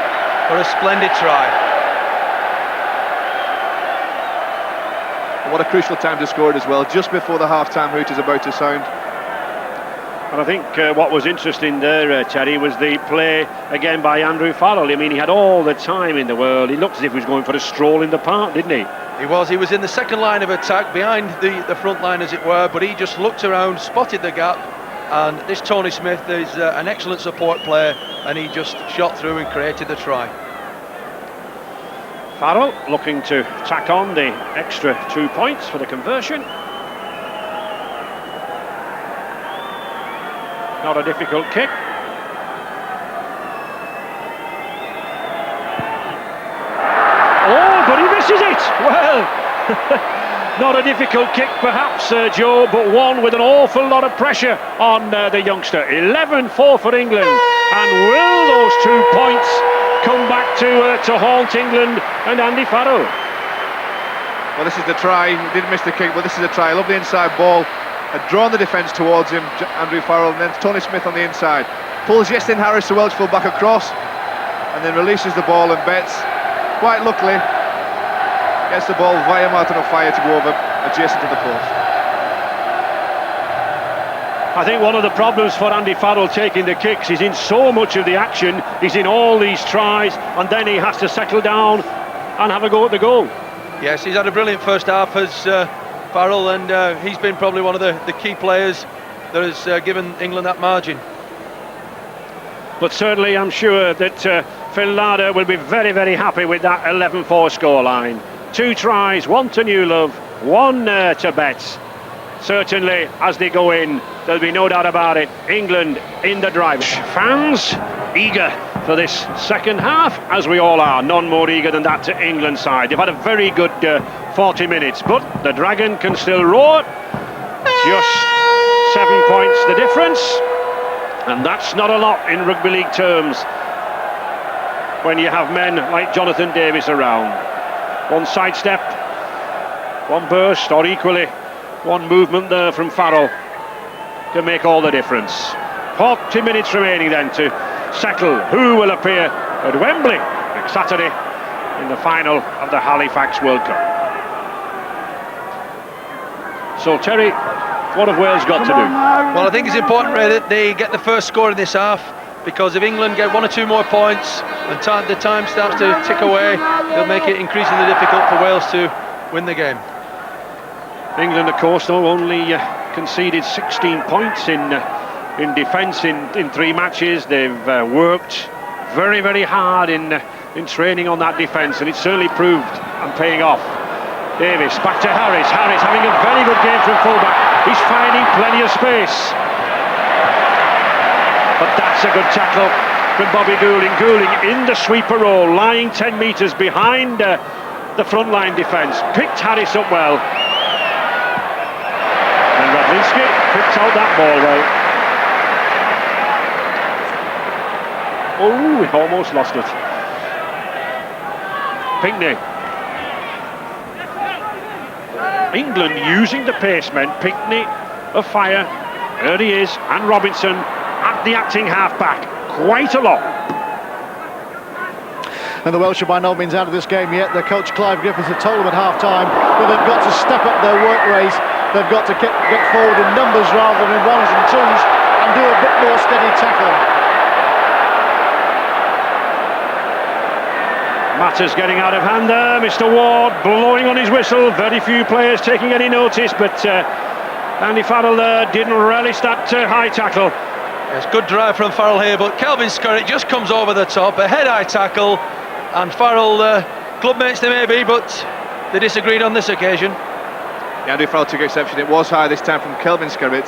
for a splendid try. What a crucial time to score it as well, just before the half-time hoot is about to sound. And I think what was interesting there, Terry, was the play again by Andrew Farrell. I mean, he had all the time in the world. He looked as if he was going for a stroll in the park, didn't he? He was in the second line of attack, behind the front line as it were, but he just looked around, spotted the gap, and this Tony Smith is an excellent support player, and he just shot through and created the try. Farrell looking to tack on the extra 2 points for the conversion. Not a difficult kick. Oh, but he misses it! Well, not a difficult kick perhaps, Joe, but one with an awful lot of pressure on the youngster. 11-4 for England. And will those 2 points come back to haunt England and Andy Farrell? Well, this is the try. He didn't miss the kick, but this is a try. Lovely inside ball. Had drawn the defence towards him, Andrew Farrell, and then Tony Smith on the inside. Pulls Iestyn Harris, the Welsh full-back, across, and then releases the ball, and Betts, quite luckily, Gets the ball via Martin O'Fire to go over adjacent to the post. I think one of the problems for Andy Farrell taking the kicks, he's in so much of the action, he's in all these tries, and then he has to settle down and have a go at the goal. Yes, he's had a brilliant first half as Farrell, and he's been probably one of the key players that has given England that margin. But certainly I'm sure that Phil Larder will be very, very happy with that 11-4 scoreline. 2 tries, 1 to Newlove, 1 to Betts. Certainly, as they go in, there'll be no doubt about it. England in the drive. Fans eager for this second half, as we all are. None more eager than that to England side. They've had a very good 40 minutes, but the Dragon can still roar. Just 7 points the difference, and that's not a lot in rugby league terms when you have men like Jonathan Davies around. 1 sidestep, 1 burst, or equally 1 movement there from Farrell can make all the difference. 40 minutes remaining then to settle who will appear at Wembley next Saturday in the final of the Halifax World Cup. So Terry, what have Wales got to do? Well, I think it's important, Ray, that they get the first score in this half, because if England get 1 or 2 more points and the time starts to tick away, they'll make it increasingly difficult for Wales to win the game. England, of course, though, only conceded 16 points in defence in 3 matches. They've worked very, very hard in training on that defence, and it's certainly proved and paying off. Davis back to Harris. Harris having a very good game from fullback. He's finding plenty of space. But that's a good tackle from Bobby Goulding. Goulding in the sweeper role, lying 10 metres behind the front line defence. Picked Harris up well. Radlinski picked out that ball well. Oh, he almost lost it. Pinckney. England using the pacemen. Pinckney, O'Fire, there he is, and Robinson at the acting half-back. Quite a lot. And the Welsh are by no means out of this game yet. Their coach Clive Griffiths had told them at half-time that they've got to step up their work rate. They've got to get forward in numbers rather than in 1s and 2s and do a bit more steady tackling. Matters getting out of hand there. Mr. Ward blowing on his whistle. Very few players taking any notice, but Andy Farrell there didn't relish that high tackle. It's good drive from Farrell here, but Kelvin Skerritt just comes over the top. A head-high tackle, and Farrell, clubmates they may be, but they disagreed on this occasion. Yeah, Andy Farrell took exception. It was high this time from Kelvin Skerritt.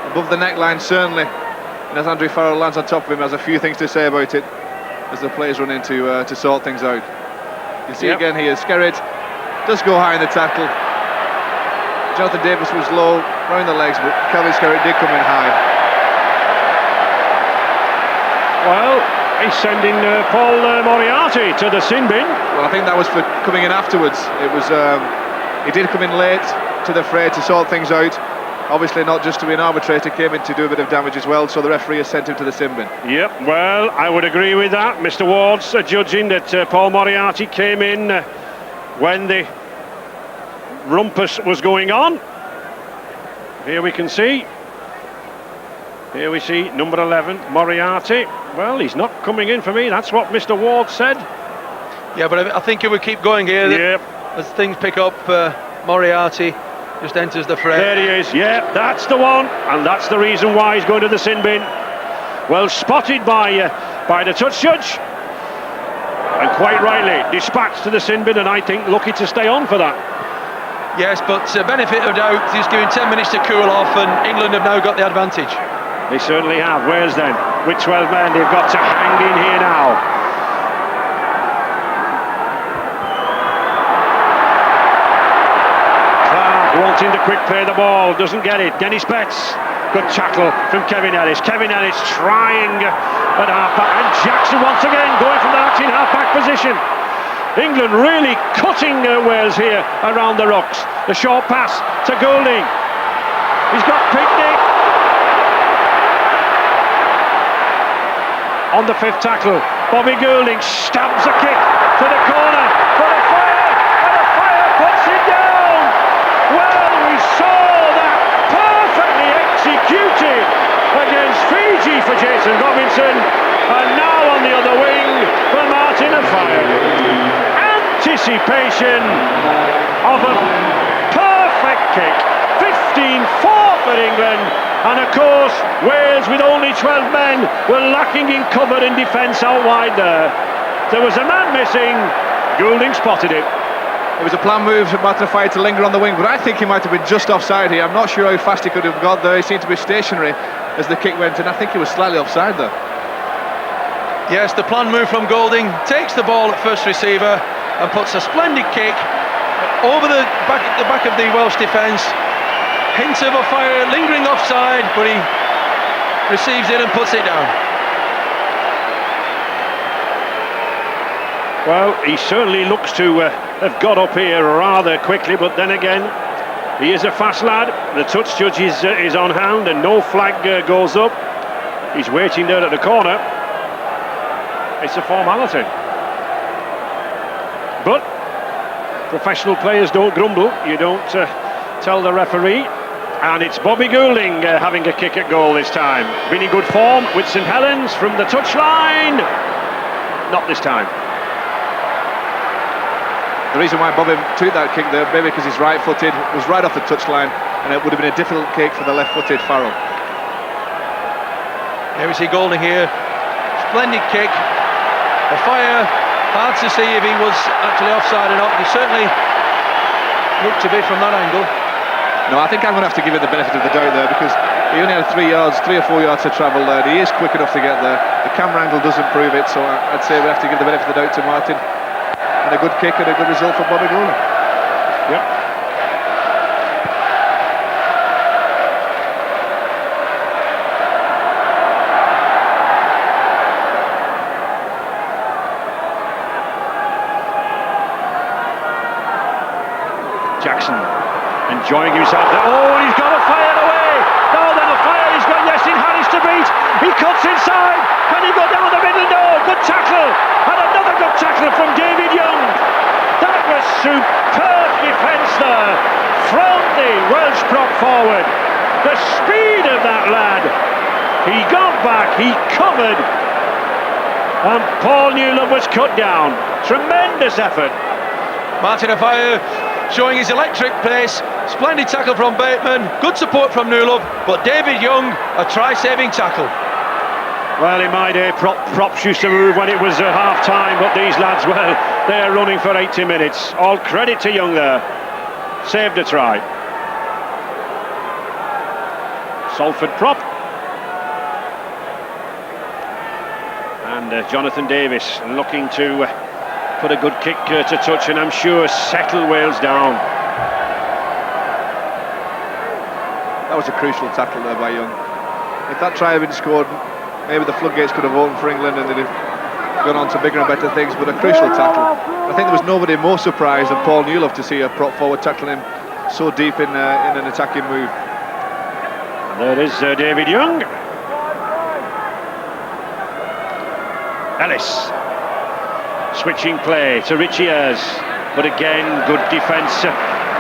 Above the neckline, certainly. And as Andrew Farrell lands on top of him, has a few things to say about it as the players run in to sort things out. You see again here, Skerritt does go high in the tackle. Jonathan Davis was low, round the legs, but Kelvin Skerritt did come in high. Well, he's sending Paul Moriarty to the sin bin. Well, I think that was for coming in afterwards. It was... he did come in late to the fray to sort things out. Obviously not just to be an arbitrator, came in to do a bit of damage as well, so the referee has sent him to the sin bin. Yep, well, I would agree with that. Mr. Ward's judging that Paul Moriarty came in when the rumpus was going on. Here we can see. Here we see number 11, Moriarty. Well, he's not coming in for me, that's what Mr. Ward said. Yeah, but I think it would keep going here. Yep. As things pick up, Moriarty just enters the fray. There he is, yeah, that's the one, and that's the reason why he's going to the sin bin. Well spotted by the touch judge, and quite rightly dispatched to the sin bin, and I think lucky to stay on for that. Yes, but benefit of doubt, he's given 10 minutes to cool off, and England have now got the advantage. They certainly have. Wales then, with 12 men, they've got to hang in here now. Wanting to quick play the ball, doesn't get it. Dennis Betts, good tackle from Kevin Ellis. Kevin Ellis trying at half-back, and Jackson once again going from the acting half-back position. England really cutting Wales here around the rocks. The short pass to Goulding. He's got Pinckney on the 5th tackle. Bobby Goulding stabs a kick to the corner for the fire, and for Jason Robinson, and now on the other wing for Martin Offiah. Anticipation of a perfect kick. 15-4 for England, and of course Wales, with only 12 men, were lacking in cover and defence out wide there. There was a man missing. Goulding spotted it. It was a planned move for Martin Offiah to linger on the wing, but I think he might have been just offside here. I'm not sure how fast he could have got there. He seemed to be stationary as the kick went, and I think he was slightly offside there. Yes, the planned move from Goulding, takes the ball at first receiver and puts a splendid kick over the back of the Welsh defence. Hint of Offiah lingering offside, but he receives it and puts it down. Well, he certainly looks to have got up here rather quickly, but then again, he is a fast lad. The touch judge is on hand, and no flag goes up. He's waiting there at the corner. It's a formality. But professional players don't grumble. You don't tell the referee. And it's Bobby Goulding having a kick at goal this time. Been in good form with St Helens from the touchline. Not this time. The reason why Bobby took that kick there, maybe because he's right-footed, was right off the touchline, and it would have been a difficult kick for the left-footed Farrell. Here we see Goulding here. Splendid kick. Offiah, hard to see if he was actually offside or not. He certainly looked to be from that angle. No, I think I'm going to have to give it the benefit of the doubt there, because he only had 3 or 4 yards to travel there. He is quick enough to get there. The camera angle doesn't prove it, so I'd say we have to give the benefit of the doubt to Martin. And a good kick and a good result for Bobby Goulding. Yep. Jackson enjoying himself there. Oh, and he's got Offiah away. Oh, then Offiah, he's got Yasin Harris to beat. He cuts inside. Can he go down the middle? No. Good tackle. And another good tackle from David Young. That was superb defence there from the Welsh prop forward. The speed of that lad. He got back, he covered, and Paul Newlove was cut down. Tremendous effort. Martin Offiah showing his electric pace. Splendid tackle from Bateman. Good support from Newlove, but David Young, a try-saving tackle. Well, in my day, props used to move when it was half-time, but these lads, well, they're running for 80 minutes. All credit to Young there. Saved a try. Salford prop. And Jonathan Davis looking to put a good kick to touch, and I'm sure settle Wales down. That was a crucial tackle there by Young. If that try had been scored, maybe the floodgates could have opened for England and they'd have gone on to bigger and better things, but a crucial tackle. I think there was nobody more surprised than Paul Newlove to see a prop forward tackling him so deep in an attacking move. There is David Young. Ellis. Switching play to Richie Ayres, but again, good defence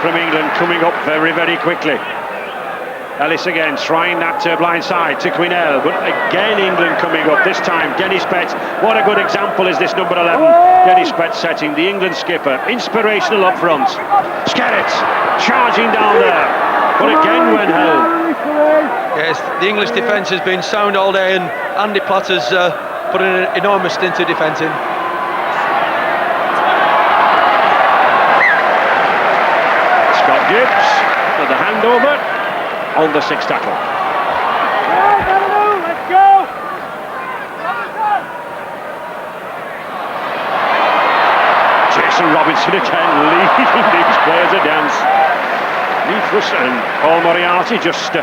from England coming up very, very quickly. Ellis again trying that blind side to Quinnell, but again England coming up, this time Dennis Betts. What a good example is this number 11, Dennis Betts setting, the England skipper, inspirational up front. Skerritt charging down there, but again when held. Yes, the English defence has been sound all day, and Andy Platter's put an enormous stint to defending. Scott Gibbs for the handover on the sixth tackle. Let's go! Jason Robinson again leading these players a dance. Neefus and Paul Moriarty just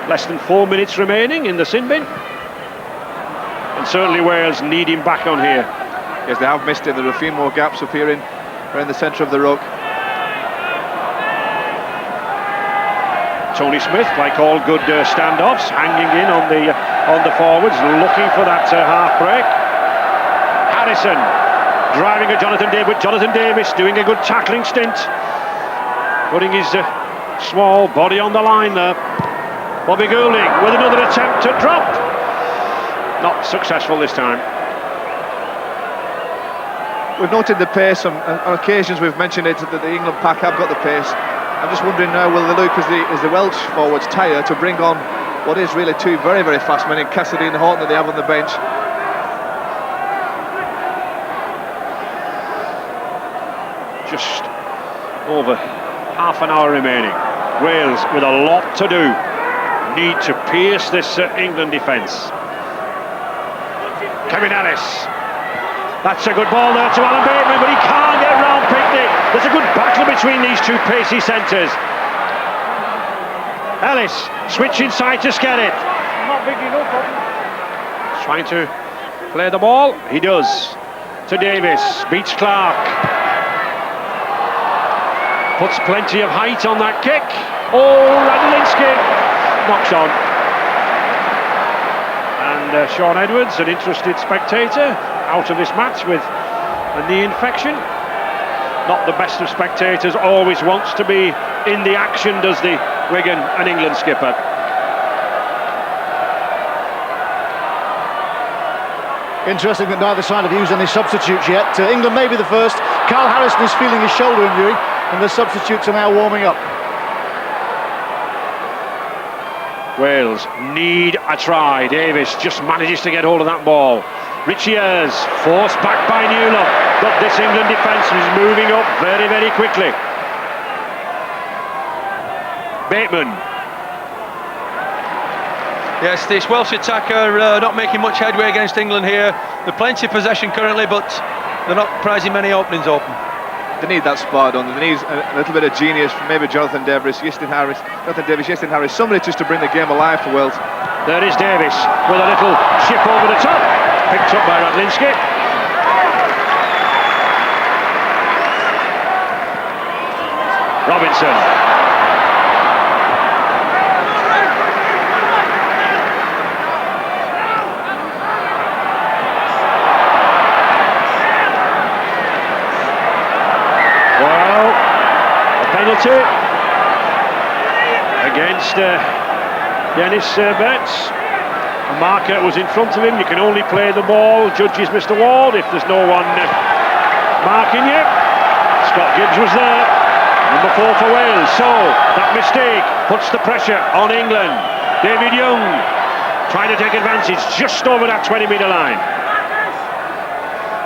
less than 4 minutes remaining in the sin bin. And certainly Wales need him back on here. Yes, they have missed him. There are a few more gaps appearing around the centre of the ruck. Tony Smith, like all good standoffs, hanging in on the forwards, looking for that half break. Harrison driving at Jonathan Davis. Jonathan Davis doing a good tackling stint, putting his small body on the line there. Bobby Goulding with another attempt to drop. not successful this time. We've noted the pace, on occasions we've mentioned it, that the England pack have got the pace. I'm just wondering now, will they look as the Welsh forwards tire to bring on what is really two very, very fast men in Cassidy and Horton that they have on the bench. Just over half an hour remaining. Wales with a lot to do. Need to pierce this England defence. Kevin Ellis. That's a good ball there to Alan Bateman, but he can't get round Pickney. There's a good battle between these two pacey centres. Ellis, switch inside to Skerritt. Trying to play the ball. He does. To Davis, beats Clark. Puts plenty of height on that kick. Oh, Radlinski knocks on. And Sean Edwards, an interested spectator, out of this match with a knee infection. Not the best of spectators, always wants to be in the action, does the Wigan and England skipper. Interesting that neither side have used any substitutes yet. England may be the first. Carl Harrison is feeling his shoulder injury, and the substitutes are now warming up. Wales need a try. Davis just manages to get hold of that ball. Richie Ayres, forced back by Newland, but this England defence is moving up very, very quickly. Bateman. Yes, this Welsh attacker not making much headway against England here. They're plenty of possession currently, but they're not prizing many openings open. They need that spot on. They need a little bit of genius from maybe Jonathan Davis, Iestyn Harris, somebody just to bring the game alive for Wales. There is Davis with a little chip over the top, picked up by Radlinski. Robinson. Penalty against Dennis Betts. A marker was in front of him. You can only play the ball, judges Mr. Ward, if there's no one marking you. Scott Gibbs was there, number 4 for Wales. So that mistake puts the pressure on England. David Young trying to take advantage just over that 20-metre line.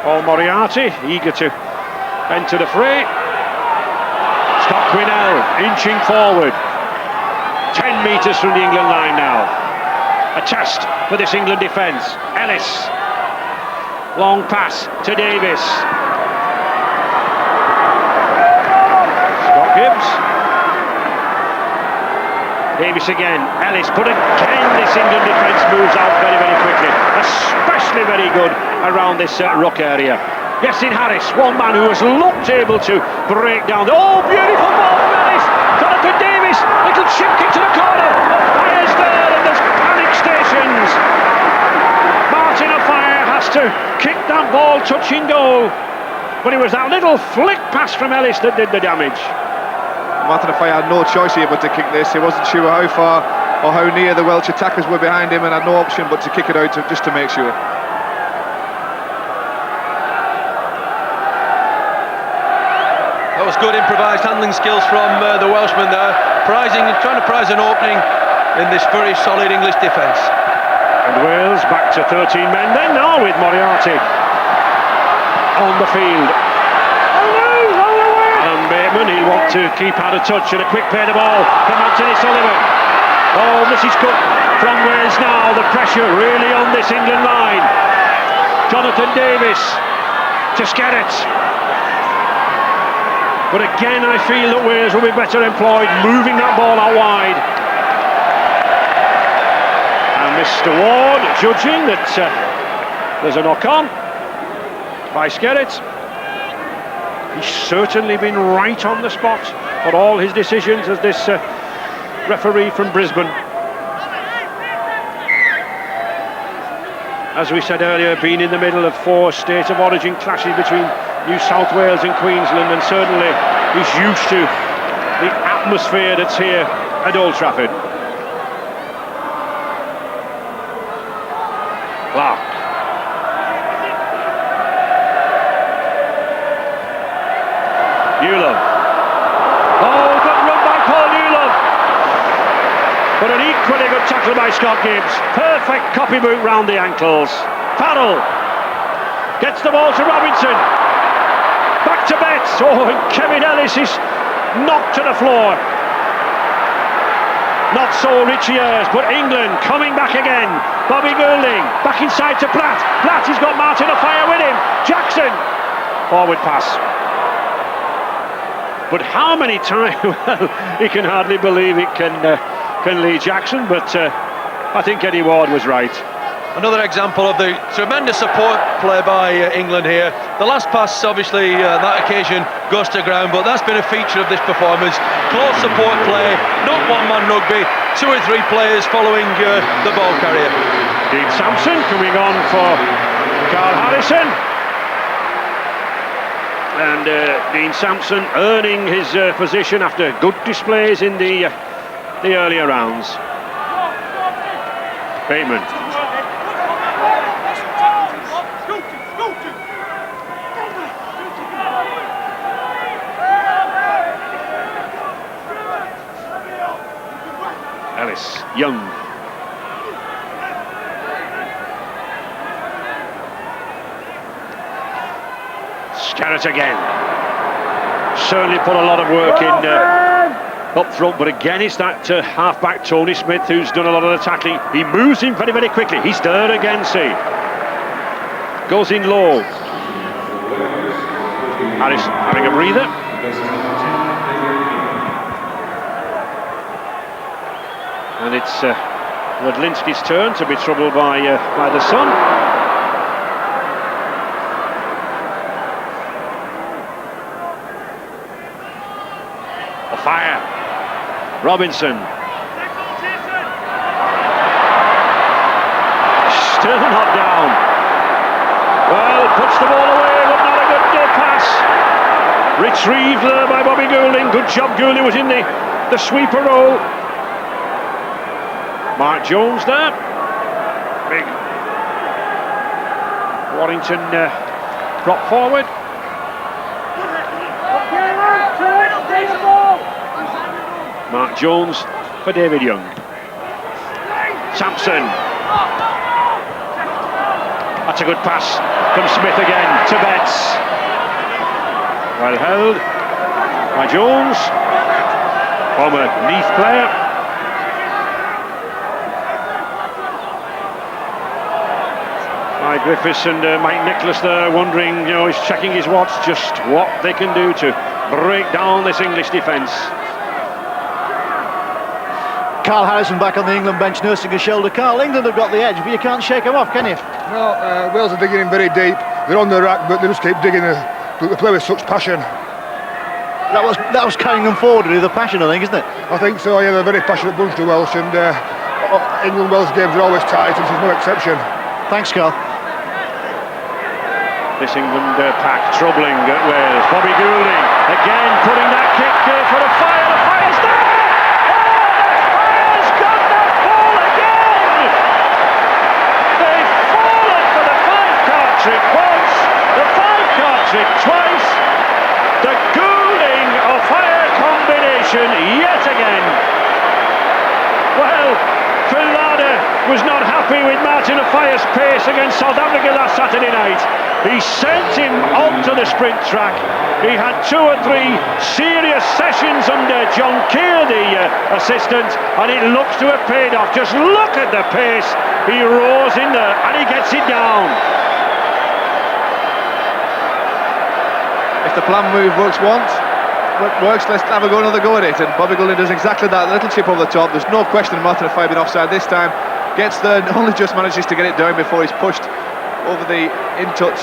Paul Moriarty eager to enter the fray. Scott Quinnell inching forward, 10 metres from the England line now. A test for this England defence. Ellis, long pass to Davis. Scott Gibbs. Davis again, Ellis, but again this England defence moves out very, very quickly. Especially very good around this ruck area. Iestyn Harris, one man who has looked able to break down. Oh, beautiful ball from Ellis. Jonathan Davis, little chip kick to the corner. Fire's there and there's panic stations. Martin Offiah has to kick that ball touching goal. But it was that little flick pass from Ellis that did the damage. Martin Offiah had no choice here but to kick this. He wasn't sure how far or how near the Welsh attackers were behind him and had no option but to kick it out just to make sure. That was good improvised handling skills from the Welshman there, trying to prize an opening in this very solid English defence. And Wales back to 13 men then now with Moriarty on the field. Alan Bateman, he'll want to keep out of touch, and a quick play the ball from Anthony Sullivan. Oh, this is good from Wales now, the pressure really on this England line. Jonathan Davis to Skerritt. But again, I feel that Wales will be better employed moving that ball out wide. And Mr. Ward judging that there's a knock-on by Skerritt. He's certainly been right on the spot for all his decisions as this referee from Brisbane. As we said earlier, been in the middle of 4 state of origin clashes between New South Wales and Queensland, and certainly he's used to the atmosphere that's here at Old Trafford. Clark. good tackle by Scott Gibbs. Perfect copy boot round the ankles. Farrell gets the ball to Robinson. Back to Betts. Oh, and Kevin Ellis is knocked to the floor. Not so Richie Ayres, but England coming back again. Bobby Goulding back inside to Platt. Platt, he's got Martin Offiah with him. Jackson, forward pass. But how many times? Well, he can hardly believe it can Lee Jackson, but I think Eddie Ward was right. Another example of the tremendous support play by England here. The last pass, obviously, that occasion goes to ground, but that's been a feature of this performance. Close support play, not one-man rugby, 2 or 3 players following the ball carrier. Dean Sampson coming on for Carl Harrison. And Dean Sampson earning his position after good displays in the earlier rounds. Bateman. Ellis, Young. Scarrett again. Certainly put a lot of work in up front, but again it's that half-back Tony Smith who's done a lot of the tackling. He moves in very, very quickly. He's there again, see. Goes in low. Harris having a breather. And it's Wadlinski's turn to be troubled by the sun. Fire. Robinson. Still not down. Well, puts the ball away, but not a good pass. Retrieved there by Bobby Goulding. Good job, Goulding was in the sweeper role. Mark Jones there. Big. Warrington brought forward. Mark Jones for David Young. Sampson. That's a good pass from Smith again to Betts. Well held by Jones. Former Neath player. Mike Griffiths and Mike Nicholas there wondering, he's checking his watch, just what they can do to break down this English defence. Carl Harrison back on the England bench nursing a shoulder. Carl, England have got the edge, but you can't shake them off, can you? No, Wales are digging in very deep. They're on the rack, but they just keep digging. They play with such passion. That was carrying them forward with the passion, I think, isn't it? I think so, yeah, they're a very passionate bunch, the Welsh, and England-Wales games are always tight, and this is no exception. Thanks, Carl. This England pack troubling at Wales. Bobby Goulding again putting that kick for the fire. The fire's there! Trick once, the 5-card trick twice, the Goulding of fire combination yet again. Well, Phil Lauder was not happy with Martin Offiah's pace against South Africa last Saturday night. He sent him onto the sprint track. He had 2 or 3 serious sessions under John Keir, the assistant, and it looks to have paid off. Just look at the pace. He roars in there and he gets it down. If the plan move works once, let's have a go, another go at it. And Bobby Goulding does exactly that, a little chip over the top. There's no question Martin Offiah been offside this time. Gets there, only just manages to get it down before he's pushed over the in-touch.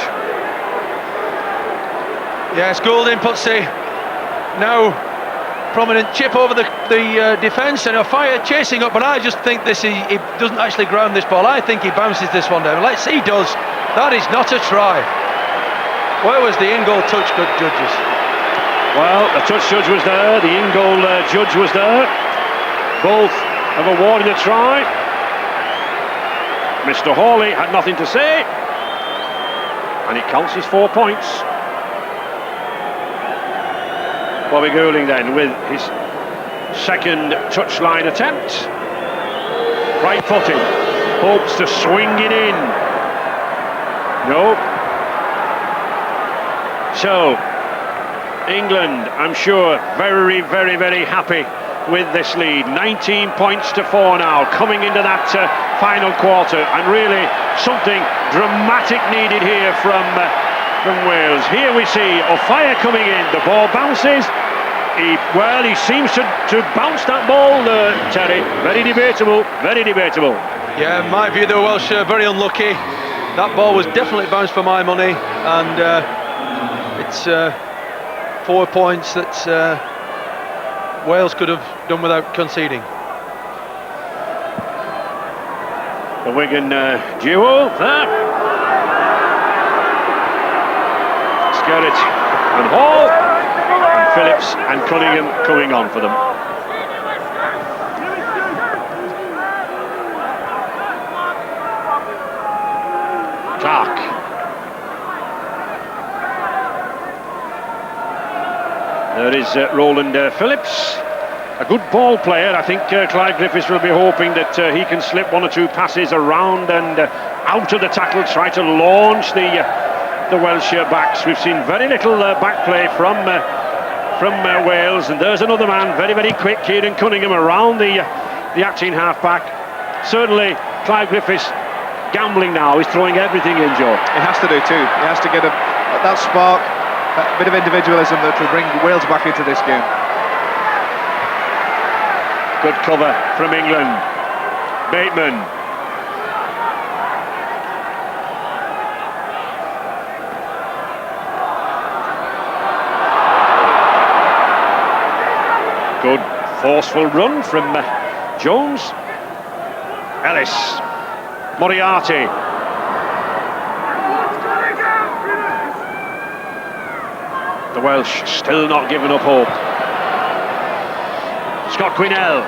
Yes, Goulding puts a now prominent chip over the defence, and Offiah chasing up, but I just think he doesn't actually ground this ball. I think he bounces this one down. Let's see, he does. That is not a try. Where was the in-goal touch, good judges? Well, the touch judge was there, the in-goal judge was there. Both have awarded a try. Mr. Hawley had nothing to say. And it counts as 4 points. Bobby Goulding then with his second touchline attempt. right-footed, hopes to swing it in. No. So, England, I'm sure, very, very, very happy with this lead. 19 points to 4 now, coming into that final quarter, and really something dramatic needed here from Wales. Here we see O'Fire coming in, the ball bounces. He seems to bounce that ball, Terry. Very debatable, very debatable. Yeah, in my view, the Welsh are very unlucky. That ball was definitely bounced for my money, and it's 4 points that Wales could have done without conceding. The Wigan duo there. Skerritt and Hall, and Phillips and Cunningham coming on for them. Clark. There is Roland Phillips, a good ball player. I think Clive Griffiths will be hoping that he can slip 1 or 2 passes around and out of the tackle, try to launch the Welsh backs. We've seen very little back play from Wales, and there's another man, very, very quick, Kieran Cunningham, around the acting half-back. Certainly, Clive Griffiths gambling now. He's throwing everything in, Joe. He has to do too. He has to get that spark, a bit of individualism that will bring Wales back into this game. Good cover from England. Bateman. Good forceful run from Jones. Ellis. Moriarty. The Welsh still not giving up hope. Scott Quinnell.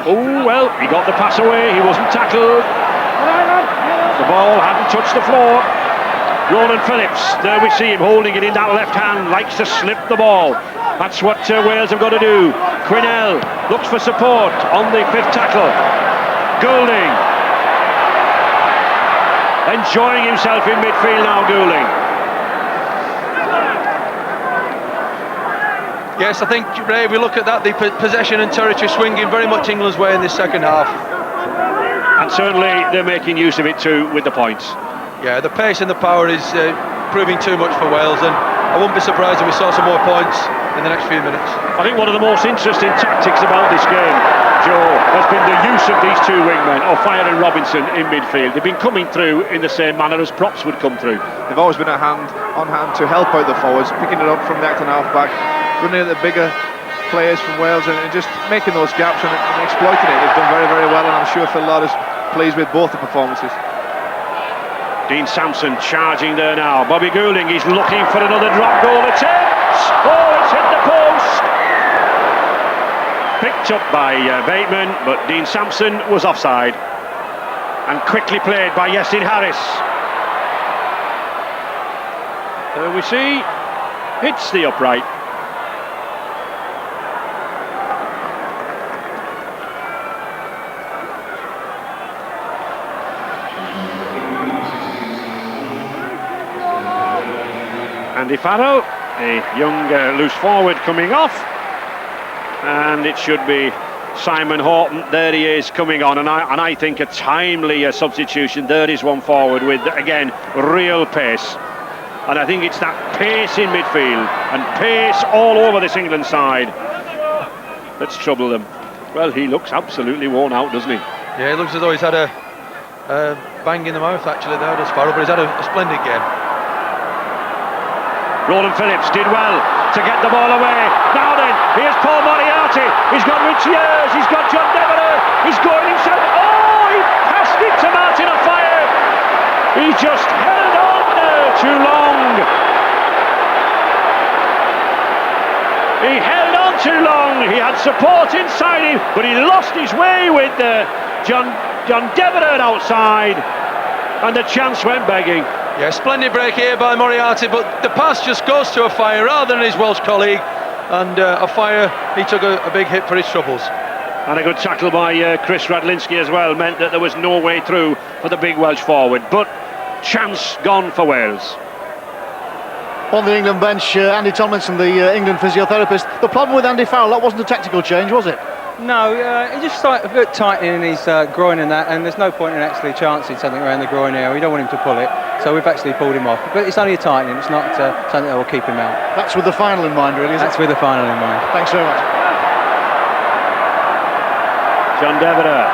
Oh, well, he got the pass away, he wasn't tackled. The ball hadn't touched the floor. Roland Phillips, there we see him holding it in that left hand, likes to slip the ball. That's what Wales have got to do. Quinnell looks for support on the 5th tackle. Goulding. Enjoying himself in midfield now, Goulding. Yes, I think, Ray, we look at that, the possession and territory swinging very much England's way in this second half. And certainly they're making use of it too with the points. Yeah, the pace and the power is proving too much for Wales, and I wouldn't be surprised if we saw some more points in the next few minutes. I think one of the most interesting tactics about this game, Joe, has been the use of these 2 wingmen, O'Fire and Robinson, in midfield. They've been coming through in the same manner as props would come through. They've always been on hand to help out the forwards, picking it up from the acting half-back, running at the bigger players from Wales and just making those gaps and exploiting it. They've done very, very well, and I'm sure Phil Ladd is pleased with both the performances. Dean Sampson charging there now. Bobby Goulding, he's looking for another drop goal attempt. Oh, it's hit the post. Picked up by Bateman, but Dean Sampson was offside. And quickly played by Yasin Harris. There we see, hits the upright. Andy Farrell, a young loose forward coming off, and it should be Simon Horton. There he is coming on, and I think a timely substitution. There is one forward with, again, real pace, and I think it's that pace in midfield and pace all over this England side that's troubled them. Well, he looks absolutely worn out, doesn't he? Yeah, it looks as though he's had a bang in the mouth actually there, does Farrell, but he's had a splendid game. Roland Phillips did well to get the ball away. Now then, here's Paul Moriarty. He's got Richiers, he's got John Devereux, he's going himself. Oh, he passed it to Martin O'Fire. He just held on there too long. He held on too long. He had support inside him, but he lost his way with John Devereux outside, and the chance went begging. Yeah, splendid break here by Moriarty, but the pass just goes to O'Fire rather than his Welsh colleague, and O'Fire, he took a big hit for his troubles. And a good tackle by Chris Radlinski as well meant that there was no way through for the big Welsh forward. But chance gone for Wales. On the England bench, Andy Tomlinson, the England physiotherapist. The problem with Andy Farrell, that wasn't a tactical change, was it? No, he just started a bit tightening in his groin and that, and there's no point in actually chancing something around the groin area. We don't want him to pull it, so we've actually pulled him off. But it's only a tightening, it's not something that will keep him out. That's with the final in mind, really, is That's it? with the final in mind. Thanks very much. John Devereux.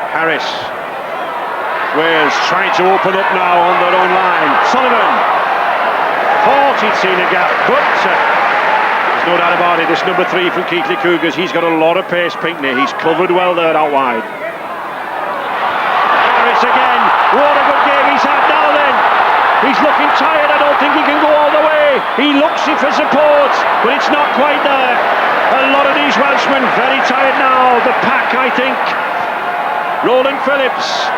Harris. Wales trying to open up now on their own line. Sullivan thought he'd seen a gap, but there's no doubt about it. This number 3 from Keighley Cougars, he's got a lot of pace, Pinckney. He's covered well there out wide. Harris again. What a good game he's had now then. He's looking tired. I don't think he can go all the way. He looks it for support, but it's not quite there. A lot of these Welshmen very tired now. The pack, I think. Roland Phillips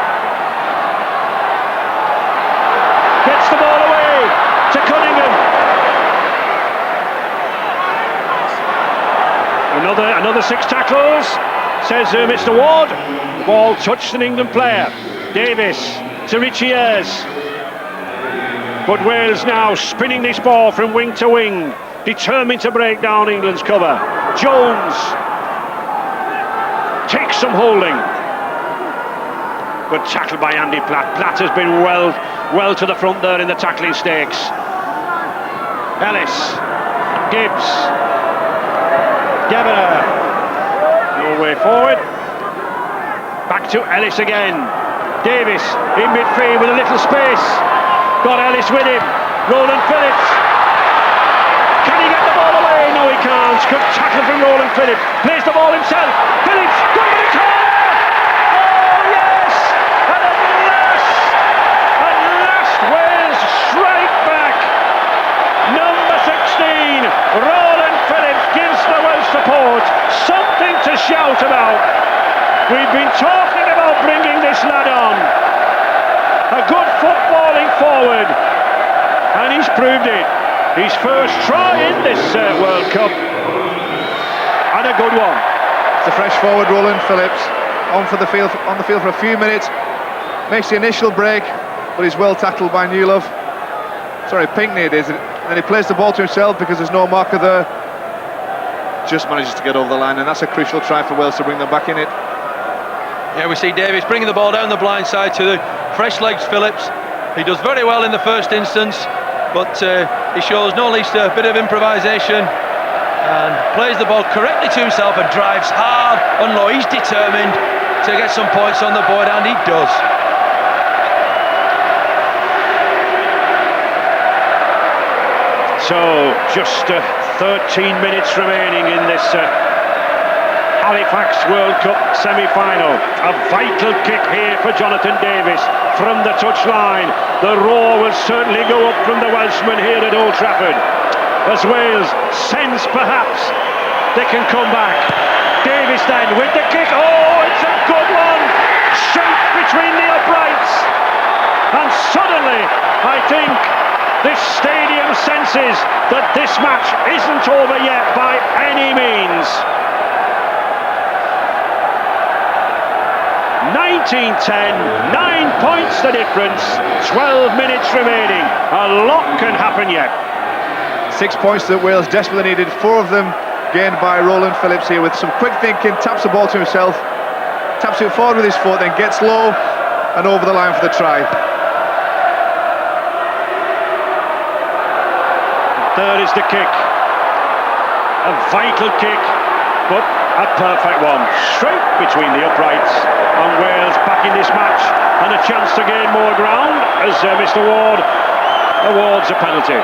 gets the ball away to Cunningham. Another 6 tackles, says Mr. Ward. The ball touched an England player. Davis to Richie Ayres. But Wales now spinning this ball from wing to wing, determined to break down England's cover. Jones takes some holding. Good tackle by Andy Platt. Platt has been well to the front there in the tackling stakes. Ellis, Gibbs, Devereux, no way forward. Back to Ellis again. Davis in midfield with a little space. Got Ellis with him. Roland Phillips. Can he get the ball away? No, he can't. Good tackle from Roland Phillips. Plays the ball himself. Phillips, got it! Wales strike back. Number 16, Roland Phillips gives the Welsh support something to shout about. We've been talking about bringing this lad on. A good footballing forward, and he's proved it. His first try in this World Cup, and a good one. It's a fresh forward, Roland Phillips, on the field for a few minutes. Makes the initial break, but he's well tackled by Newlove. Sorry, Pinckney it is. And then he plays the ball to himself because there's no marker there. Just manages to get over the line, and that's a crucial try for Wales to bring them back in it. Yeah, we see Davis bringing the ball down the blind side to the fresh legs Phillips. He does very well in the first instance, but he shows no least a bit of improvisation and plays the ball correctly to himself and drives hard and low. He's determined to get some points on the board, and he does. So, just 13 minutes remaining in this Halifax World Cup semi-final. A vital kick here for Jonathan Davis from the touchline. The roar will certainly go up from the Welshman here at Old Trafford, as Wales sense perhaps they can come back. Davis then with the kick. Oh, it's a good one! Straight between the uprights. And suddenly, I think, this stadium senses that this match isn't over yet by any means. 19-10, 9 points the difference, 12 minutes remaining. A lot can happen yet. 6 points that Wales desperately needed, 4 of them gained by Roland Phillips here with some quick thinking, taps the ball to himself, taps it forward with his foot, then gets low and over the line for the try. There is the kick. A vital kick, but a perfect one. Straight between the uprights. And Wales back in this match, and a chance to gain more ground as Mr. Ward awards a penalty.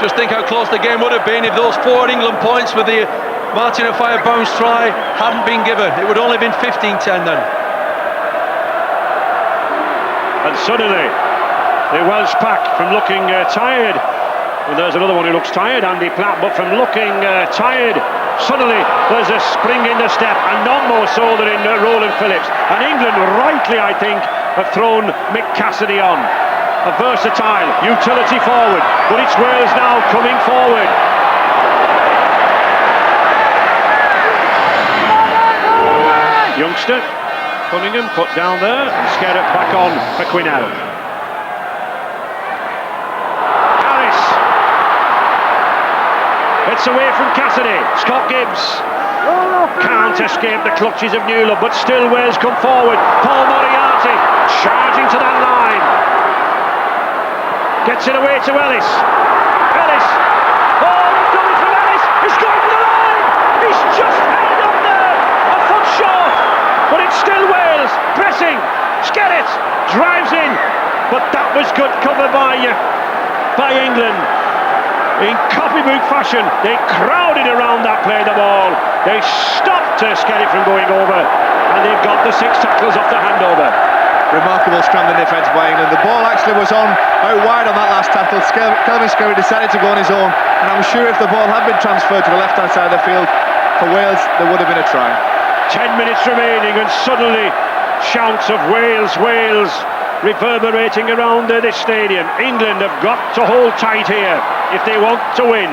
Just think how close the game would have been if those 4 England points with the Martin O'Fire bounce try hadn't been given. It would only have been 15-10 then. And suddenly, the Welsh pack from looking tired. Well, there's another one who looks tired, Andy Platt, but from looking tired, suddenly there's a spring in the step, and none more so than in Roland Phillips. And England, rightly, I think, have thrown Mick Cassidy on. A versatile utility forward, but it's Wales now coming forward. youngster. Cunningham put down there, and Skerritt back on for Quinnell. Harris. It's away from Cassidy. Scott Gibbs can't escape the clutches of Newland, but still Wales come forward. Paul Moriarty charging to that line. Gets it away to Ellis. Ellis. Oh, done it from Ellis. He's going to the line. He's just held up there. A foot short. But it's still Wales pressing. Skerritt drives in. But that was good cover by England. In copybook fashion, they crowded around that play the ball. They stopped Skerritt from going over, and they've got the 6 tackles off the handover. Remarkable scrambling defence by England. The ball actually was out wide on that last tackle. Kelvin Skerritt decided to go on his own, and I'm sure if the ball had been transferred to the left-hand side of the field for Wales, there would have been a try. 10 minutes remaining, and suddenly shouts of Wales, Wales reverberating around this stadium. England have got to hold tight here if they want to win.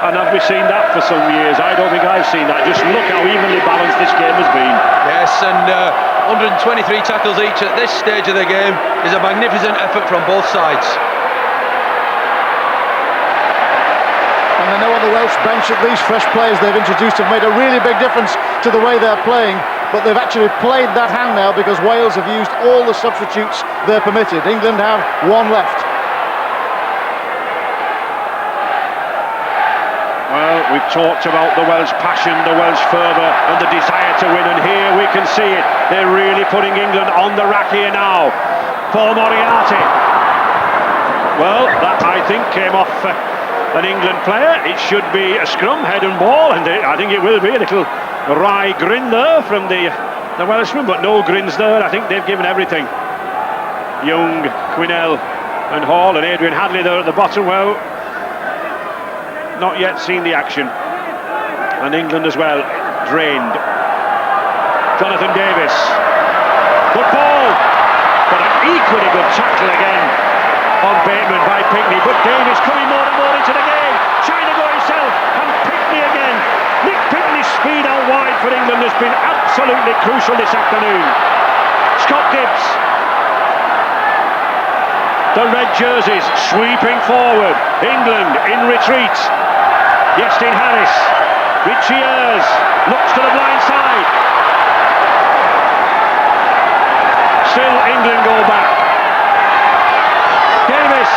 And have we seen that for some years? I don't think I've seen that. Just look how evenly balanced this game has been. Yes, and 123 tackles each at this stage of the game is a magnificent effort from both sides. And I know on the Welsh bench that these fresh players they've introduced have made a really big difference to the way they're playing, but they've actually played that hand now because Wales have used all the substitutes they're permitted. England have one left. Well, we've talked about the Welsh passion, the Welsh fervour and the desire to win, and here we can see it. They're really putting England on the rack here now. Paul Moriarty. Well, that I think came off an England player. It should be a scrum, head and ball, and I think it will be. A little wry grin there from the Welshman, but no grins there. I think they've given everything. Young, Quinnell and Hall and Adrian Hadley there at the bottom. Well, not yet seen the action, and England as well drained. Jonathan Davis, good ball, but an equally good tackle again on Bateman by Pinkney, but Davis coming more and more into the game, trying to go himself, and Pinkney again. Nick Pinkney's speed out wide for England has been absolutely crucial this afternoon. Scott Gibbs, the red jerseys sweeping forward. England in retreat. Yestin Harris, Richie Ayres looks to the blind side. Still England go back. Davis,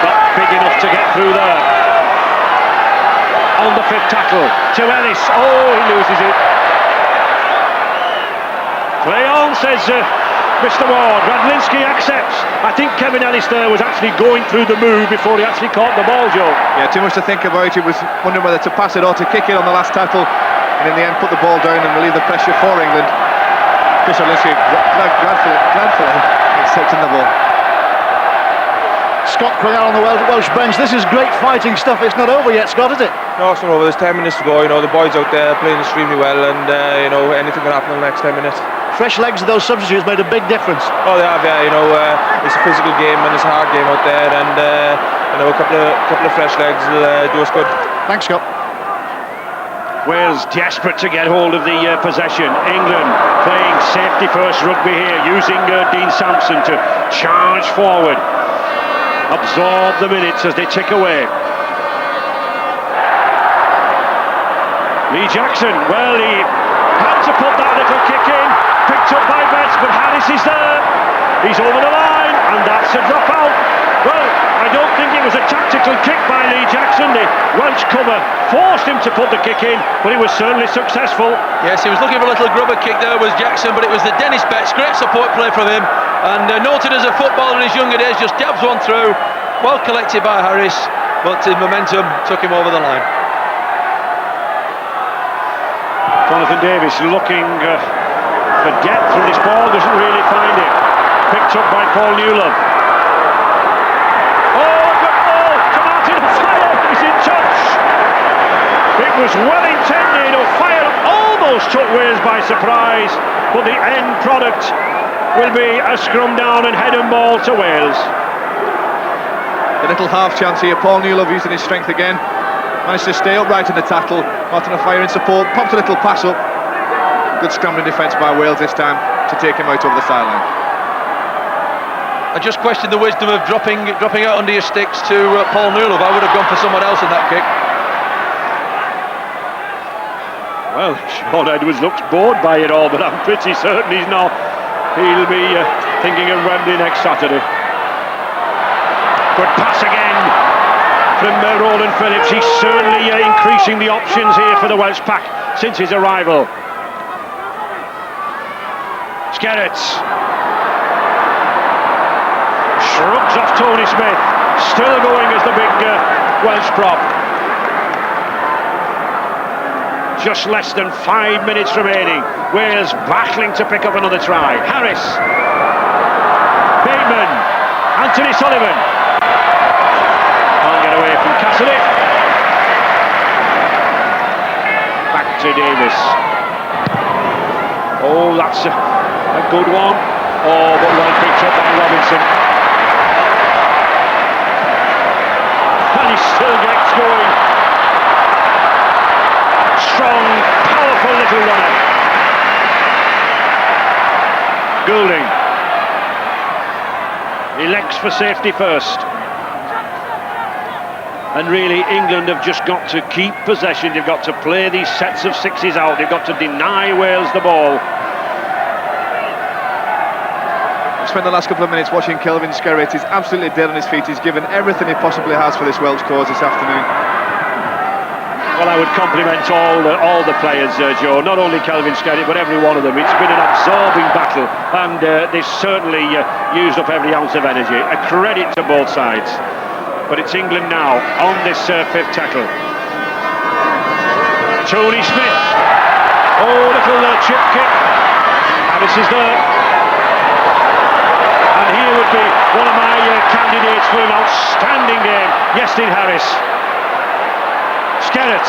not big enough to get through there. On the 5th tackle to Ellis. Oh, he loses it. Play on, says Mr. Ward. Radlinski accepts. I think Kevin Ellis there was actually going through the move before he actually caught the ball, Joe. Yeah, too much to think about. He was wondering whether to pass it or to kick it on the last tackle, and in the end put the ball down and relieve the pressure for England. Chris Radlinski gladfully accepting the ball. Scott Quinnell on the Welsh bench. This is great fighting stuff. It's not over yet, Scott, is it? No, it's not over. There's 10 minutes to go. You know, the boys out there playing extremely well, and you know, anything can happen in the next 10 minutes. Fresh legs of those substitutes made a big difference. Oh, they have, yeah. You know, it's a physical game and it's a hard game out there, and you know, a couple of fresh legs will do us good. Thanks, Scott. Wales desperate to get hold of the possession. England playing safety first rugby here, using Dean Sampson to charge forward, absorb the minutes as they tick away. Lee Jackson, well, he had to put that little kick in, picked up by Betts, but Harris is there. He's over the line, and that's a dropout. Well, I don't think it was a tactical kick by Lee Jackson. The Welsh cover forced him to put the kick in, but he was certainly successful. Yes, he was looking for a little grubber kick there, was Jackson, but it was the Dennis Betts. Great support play from him, and noted as a footballer in his younger days, just jabs one through. Well collected by Harris, but his momentum took him over the line. Jonathan Davis looking for depth from this ball, doesn't really find it. Picked up by Paul Newland. Oh, good ball to Martin O'Fire, he's in touch. It was well intended. O'Fire almost took Wales by surprise, but the end product will be a scrum down and head and ball to Wales. The little half chance here, Paul Newlove using his strength again. Managed to stay upright in the tackle, Martin O'Fire in support, popped a little pass up. Good scrambling defence by Wales this time to take him out over the sideline. I just questioned the wisdom of dropping out under your sticks to Paul Newlove. I would have gone for someone else in that kick. Well, Sean Edwards looks bored by it all, but I'm pretty certain he's not. He'll be thinking of Wembley next Saturday. Good pass again from Roland Phillips. He's certainly increasing the options here for the Welsh pack since his arrival. Skerrett shrugs off Tony Smith, still going as the big Welsh prop. Just less than 5 minutes remaining. Wales battling to pick up another try. Harris, Bateman, Anthony Sullivan. Can't get away from Cassidy. Back to Davis. Oh, that's a good one. Oh, but well picked up by Robinson. And he still gets going. Strong, powerful little runner. Goulding. Elects for safety first. And really, England have just got to keep possession. They've got to play these sets of sixes out. They've got to deny Wales the ball. I spent the last couple of minutes watching Kelvin Skerrett. He's absolutely dead on his feet. He's given everything he possibly has for this Welsh cause this afternoon. Well, I would compliment all the players, Joe. Not only Kelvin Skerrett, but every one of them. It's been an absorbing battle, and they've certainly used up every ounce of energy. A credit to both sides. But it's England now on this fifth tackle. Tony Smith. Oh, little chip kick. Harris is there. And here would be one of my candidates for an outstanding game. Yestin Harris. Skerrett.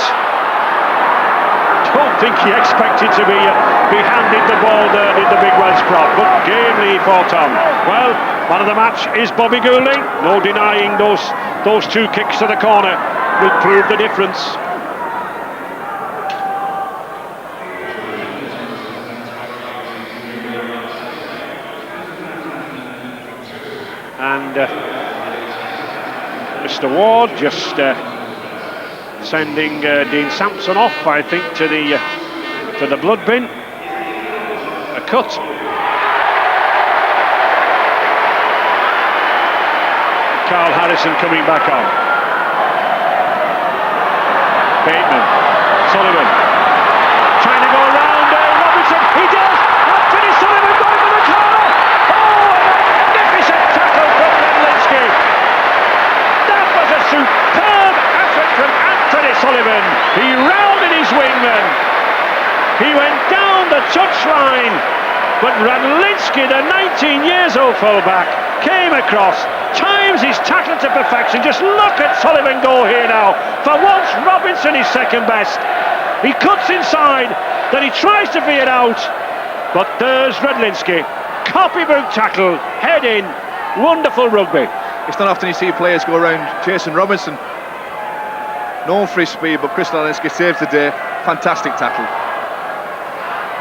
Don't think he expected to be handed the ball there, did the big Welsh prop, but gamely he fought on. Well, man of the match is Bobby Goulding. No denying those two kicks to the corner will prove the difference. And Mr. Ward just sending Dean Sampson off, I think, to the blood bin. A cut. Carl Harrison coming back on. Bateman, Sullivan, trying to go around Robinson. He does. Anthony Sullivan going for the corner. Oh, a magnificent tackle from Redlinski. That was a superb effort from Anthony Sullivan. He rounded his wingman. He went down the touchline, but Radlinski, the 19 years old fullback, came across, times his tackle to perfection. Just look at Sullivan go here now. For once, Robinson is second best. He cuts inside, then he tries to veer out, but there's Radlinski. Copybook tackle, head in, wonderful rugby. It's not often you see players go around Jason Robinson, known for his speed, but Chris Radlinski saves the day. Fantastic tackle.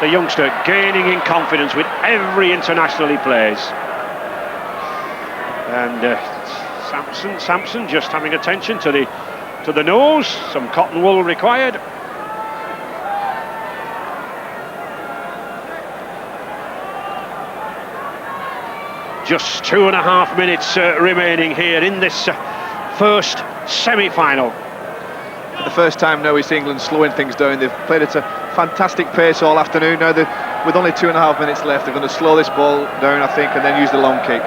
The youngster gaining in confidence with every international he plays. And Sampson just having attention to the nose. Some cotton wool required. Just 2.5 minutes remaining here in this first semi-final. For the first time now we see England slowing things down. They've played at a fantastic pace all afternoon. Now with only 2.5 minutes left, they're going to slow this ball down, I think, and then use the long kick.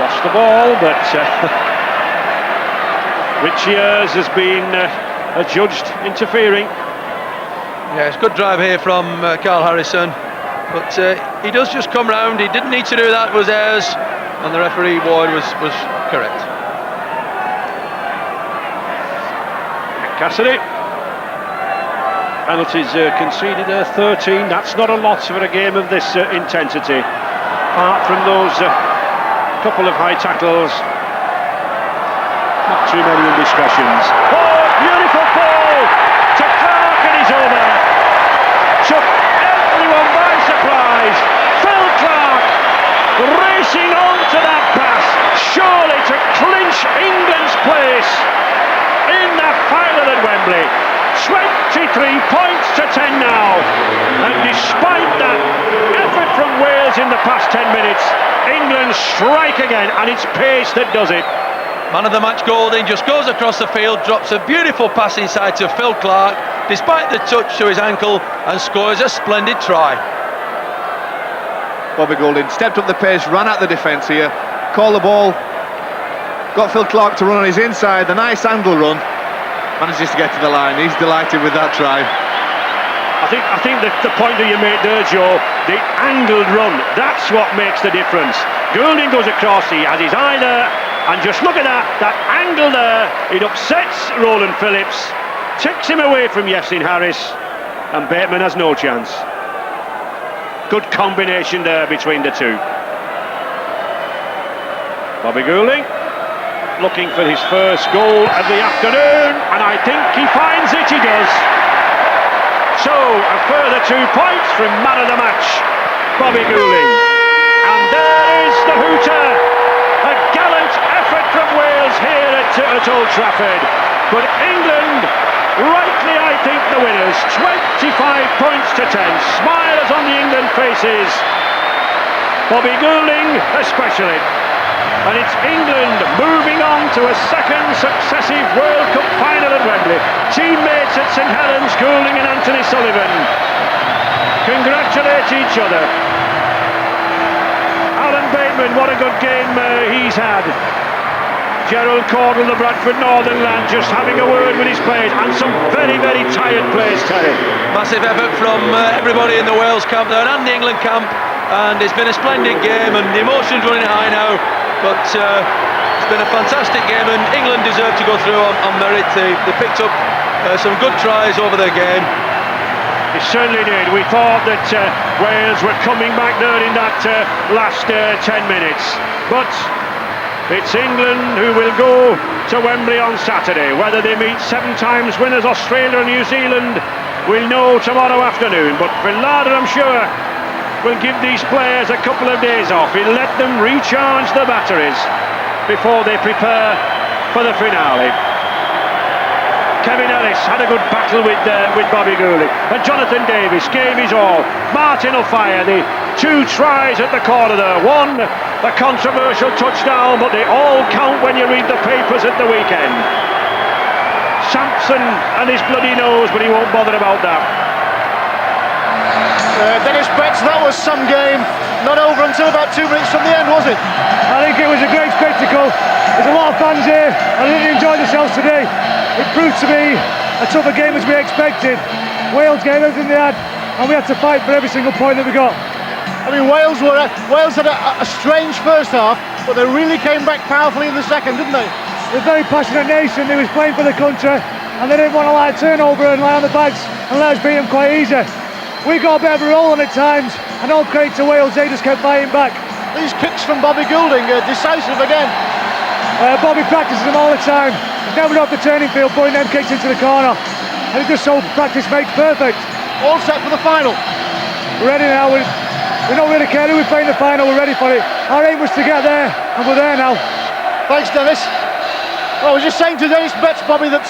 Lost the ball, but Richards has been adjudged interfering. Yeah, it's a good drive here from Carl Harrison, but he does just come round. He didn't need to do that, was Ayres, and the referee Ward was correct. Cassidy. Penalties conceded 13. That's not a lot for a game of this intensity. Apart from those couple of high tackles, not too many indiscretions. Oh, beautiful ball to Clark, and he's over. Took everyone by surprise. Phil Clark racing on to that pass, surely to clinch England's place in that final at Wembley. 23 points to 10 now, and despite that effort from Wales in the past 10 minutes, England strike again, and it's pace that does it. Man of the match Golding just goes across the field, drops a beautiful pass inside to Phil Clark, despite the touch to his ankle, and scores a splendid try. Bobby Golding stepped up the pace, ran at the defence here, called the ball, got Phil Clark to run on his inside, the nice angle run, manages to get to the line. He's delighted with that try. I think the point that you made there, Joe, the angled run, that's what makes the difference. Goulding goes across, he has his eye there, and just look at that angle there, it upsets Roland Phillips, takes him away from Yasin Harris, and Bateman has no chance. Good combination there between the two. Bobby Goulding looking for his first goal of the afternoon, and I think he finds it, he does. So, a further 2 points from man of the match, Bobby Goulding. And there is the hooter. A gallant effort from Wales here at Old Trafford. But England, rightly I think the winners, 25 points to 10. Smiles on the England faces. Bobby Goulding especially. And it's England moving on to a second successive World Cup final at Wembley. Teammates at St Helens, Goulding and Anthony Sullivan congratulate each other. Alan Bateman, what a good game he's had. Gerald Caudle, the Bradford Northern lad, just having a word with his players, and some very, very tired players, Terry. Massive effort from everybody in the Wales camp there and the England camp, and it's been a splendid game, and the emotions running high now. But it's been a fantastic game, and England deserve to go through on merit. They picked up some good tries over their game. They certainly did. We thought that Wales were coming back there in that last 10 minutes. But it's England who will go to Wembley on Saturday. Whether they meet 7 times winners Australia and New Zealand, we'll know tomorrow afternoon. But Villada, I'm sure, will give these players a couple of days off. He'll let them recharge the batteries before they prepare for the finale. Kevin Ellis had a good battle with Bobby Goulding, and Jonathan Davis gave his all. Martin O'Fire, the 2 tries at the corner there. One, a controversial touchdown, but they all count when you read the papers at the weekend. Sampson and his bloody nose, but he won't bother about that. Dennis Betts, that was some game. Not over until about 2 minutes from the end, was it? I think it was a great spectacle. There's a lot of fans here, and they really enjoyed themselves today. It proved to be a tougher game as we expected. Wales gave everything they had, and we had to fight for every single point that we got. I mean, Wales had a strange first half, but they really came back powerfully in the second, didn't they? They're a very passionate nation. They was playing for the country, and they didn't want to lie turnover and lie on the bags and let us beat them quite easy. We got a bit of a roll on at times, and all credit to Wales, they just kept fighting back. These kicks from Bobby Goulding, decisive again. Bobby practices them all the time. He's never off the training field putting them kicks into the corner. And he just so practice makes perfect. All set for the final. We're ready now. We don't really care who we play in the final, we're ready for it. Our aim was to get there, and we're there now. Thanks, Dennis. Well, I was just saying to Dennis Betts, Bobby, that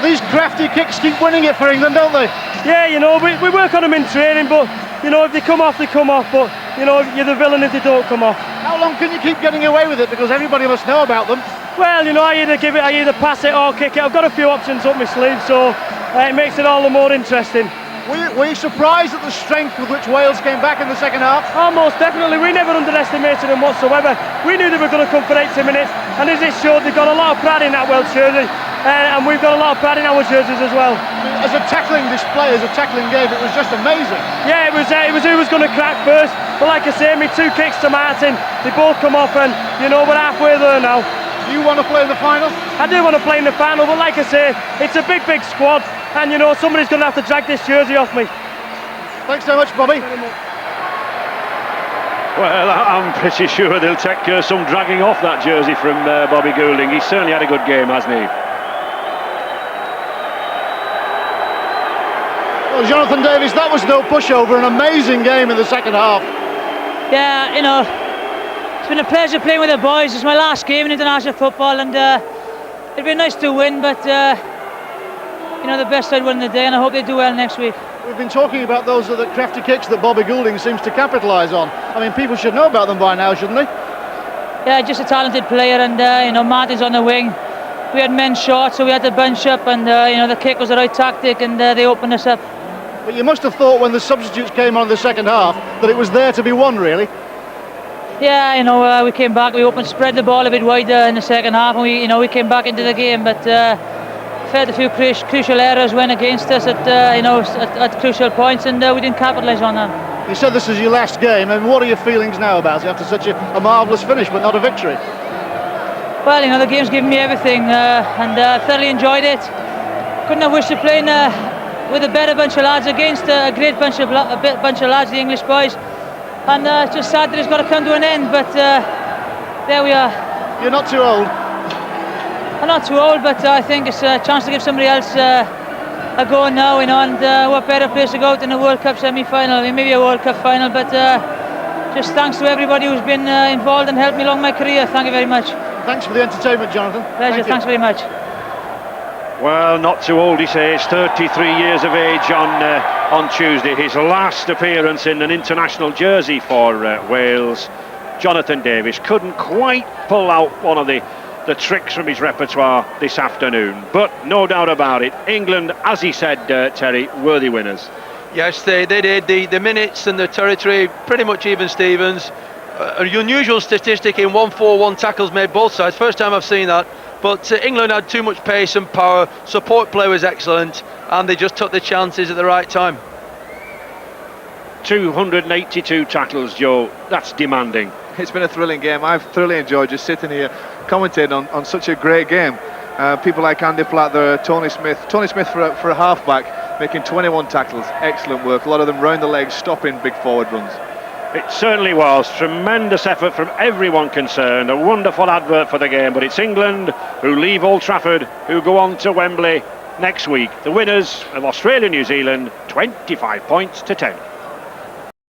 these crafty kicks keep winning it for England, don't they? Yeah, you know, we work on them in training, but, you know, if they come off, they come off, but, you know, you're the villain if they don't come off. How long can you keep getting away with it? Because everybody must know about them. Well, you know, I either pass it or kick it. I've got a few options up my sleeve, so it makes it all the more interesting. Were you surprised at the strength with which Wales came back in the second half? Oh, most definitely. We never underestimated them whatsoever. We knew they were going to come for 80 minutes, and as it showed, they've got a lot of pride in that Welsh jersey, and we've got a lot of pride in our jerseys as well. As a tackling display, as a tackling game, it was just amazing. Yeah, it was who was going to crack first, but like I say, me 2 kicks to Martin, they both come off, and, you know, we're halfway there now. You want to play in the final? I do want to play in the final, but like I say, it's a big squad, and you know somebody's going to have to drag this jersey off me. Thanks so much, Bobby. Well, I'm pretty sure they'll take some dragging off that jersey from Bobby Goulding. He's certainly had a good game, hasn't he? Well, Jonathan Davies, that was no pushover, an amazing game in the second half. Yeah, you know, it's been a pleasure playing with the boys. It's my last game in international football, and it'd be nice to win, but you know, the best side won the day, and I hope they do well next week. We've been talking about those are the crafty kicks that Bobby Goulding seems to capitalise on. I mean, people should know about them by now, shouldn't they? Yeah, just a talented player, and you know, Martin's on the wing. We had men short, so we had to bunch up, and you know, the kick was the right tactic, and they opened us up. But you must have thought when the substitutes came on in the second half that it was there to be won, really. Yeah, you know, we came back, we spread the ball a bit wider in the second half, and we came back into the game, but felt a few crucial errors went against us at crucial points, and we didn't capitalise on them. You said this is your last game, and what are your feelings now about it after such a marvellous finish, but not a victory? Well, you know, the game's given me everything, and I thoroughly enjoyed it. Couldn't have wished to play with a better bunch of lads against a great bunch of lads, the English boys. And it's just sad that it's got to come to an end, but there we are. You're not too old. I'm not too old, but I think it's a chance to give somebody else a go now, you know, and what better place to go than a World Cup semi-final. I mean, maybe a World Cup final, but just thanks to everybody who's been involved and helped me along my career. Thank you very much. Thanks for the entertainment, Jonathan. Pleasure, thanks very much. Well, not too old, he says, 33 years of age on Tuesday. His last appearance in an international jersey for Wales. Jonathan Davies couldn't quite pull out one of the tricks from his repertoire this afternoon. But no doubt about it, England, as he said, Terry, worthy winners. Yes, they did. The minutes and the territory, pretty much even Stevens. An unusual statistic in 1-4-1 tackles made both sides. First time I've seen that. But England had too much pace and power. Support play was excellent, and they just took the chances at the right time. 282 tackles, Joe. That's demanding. It's been a thrilling game. I've thoroughly enjoyed just sitting here commentating on such a great game. People like Andy Platt there, Tony Smith for a halfback, making 21 tackles. Excellent work. A lot of them round the legs, stopping big forward runs. It certainly was. Tremendous effort from everyone concerned. A wonderful advert for the game. But it's England who leave Old Trafford, who go on to Wembley next week. The winners of Australia-New Zealand, 25 points to 10.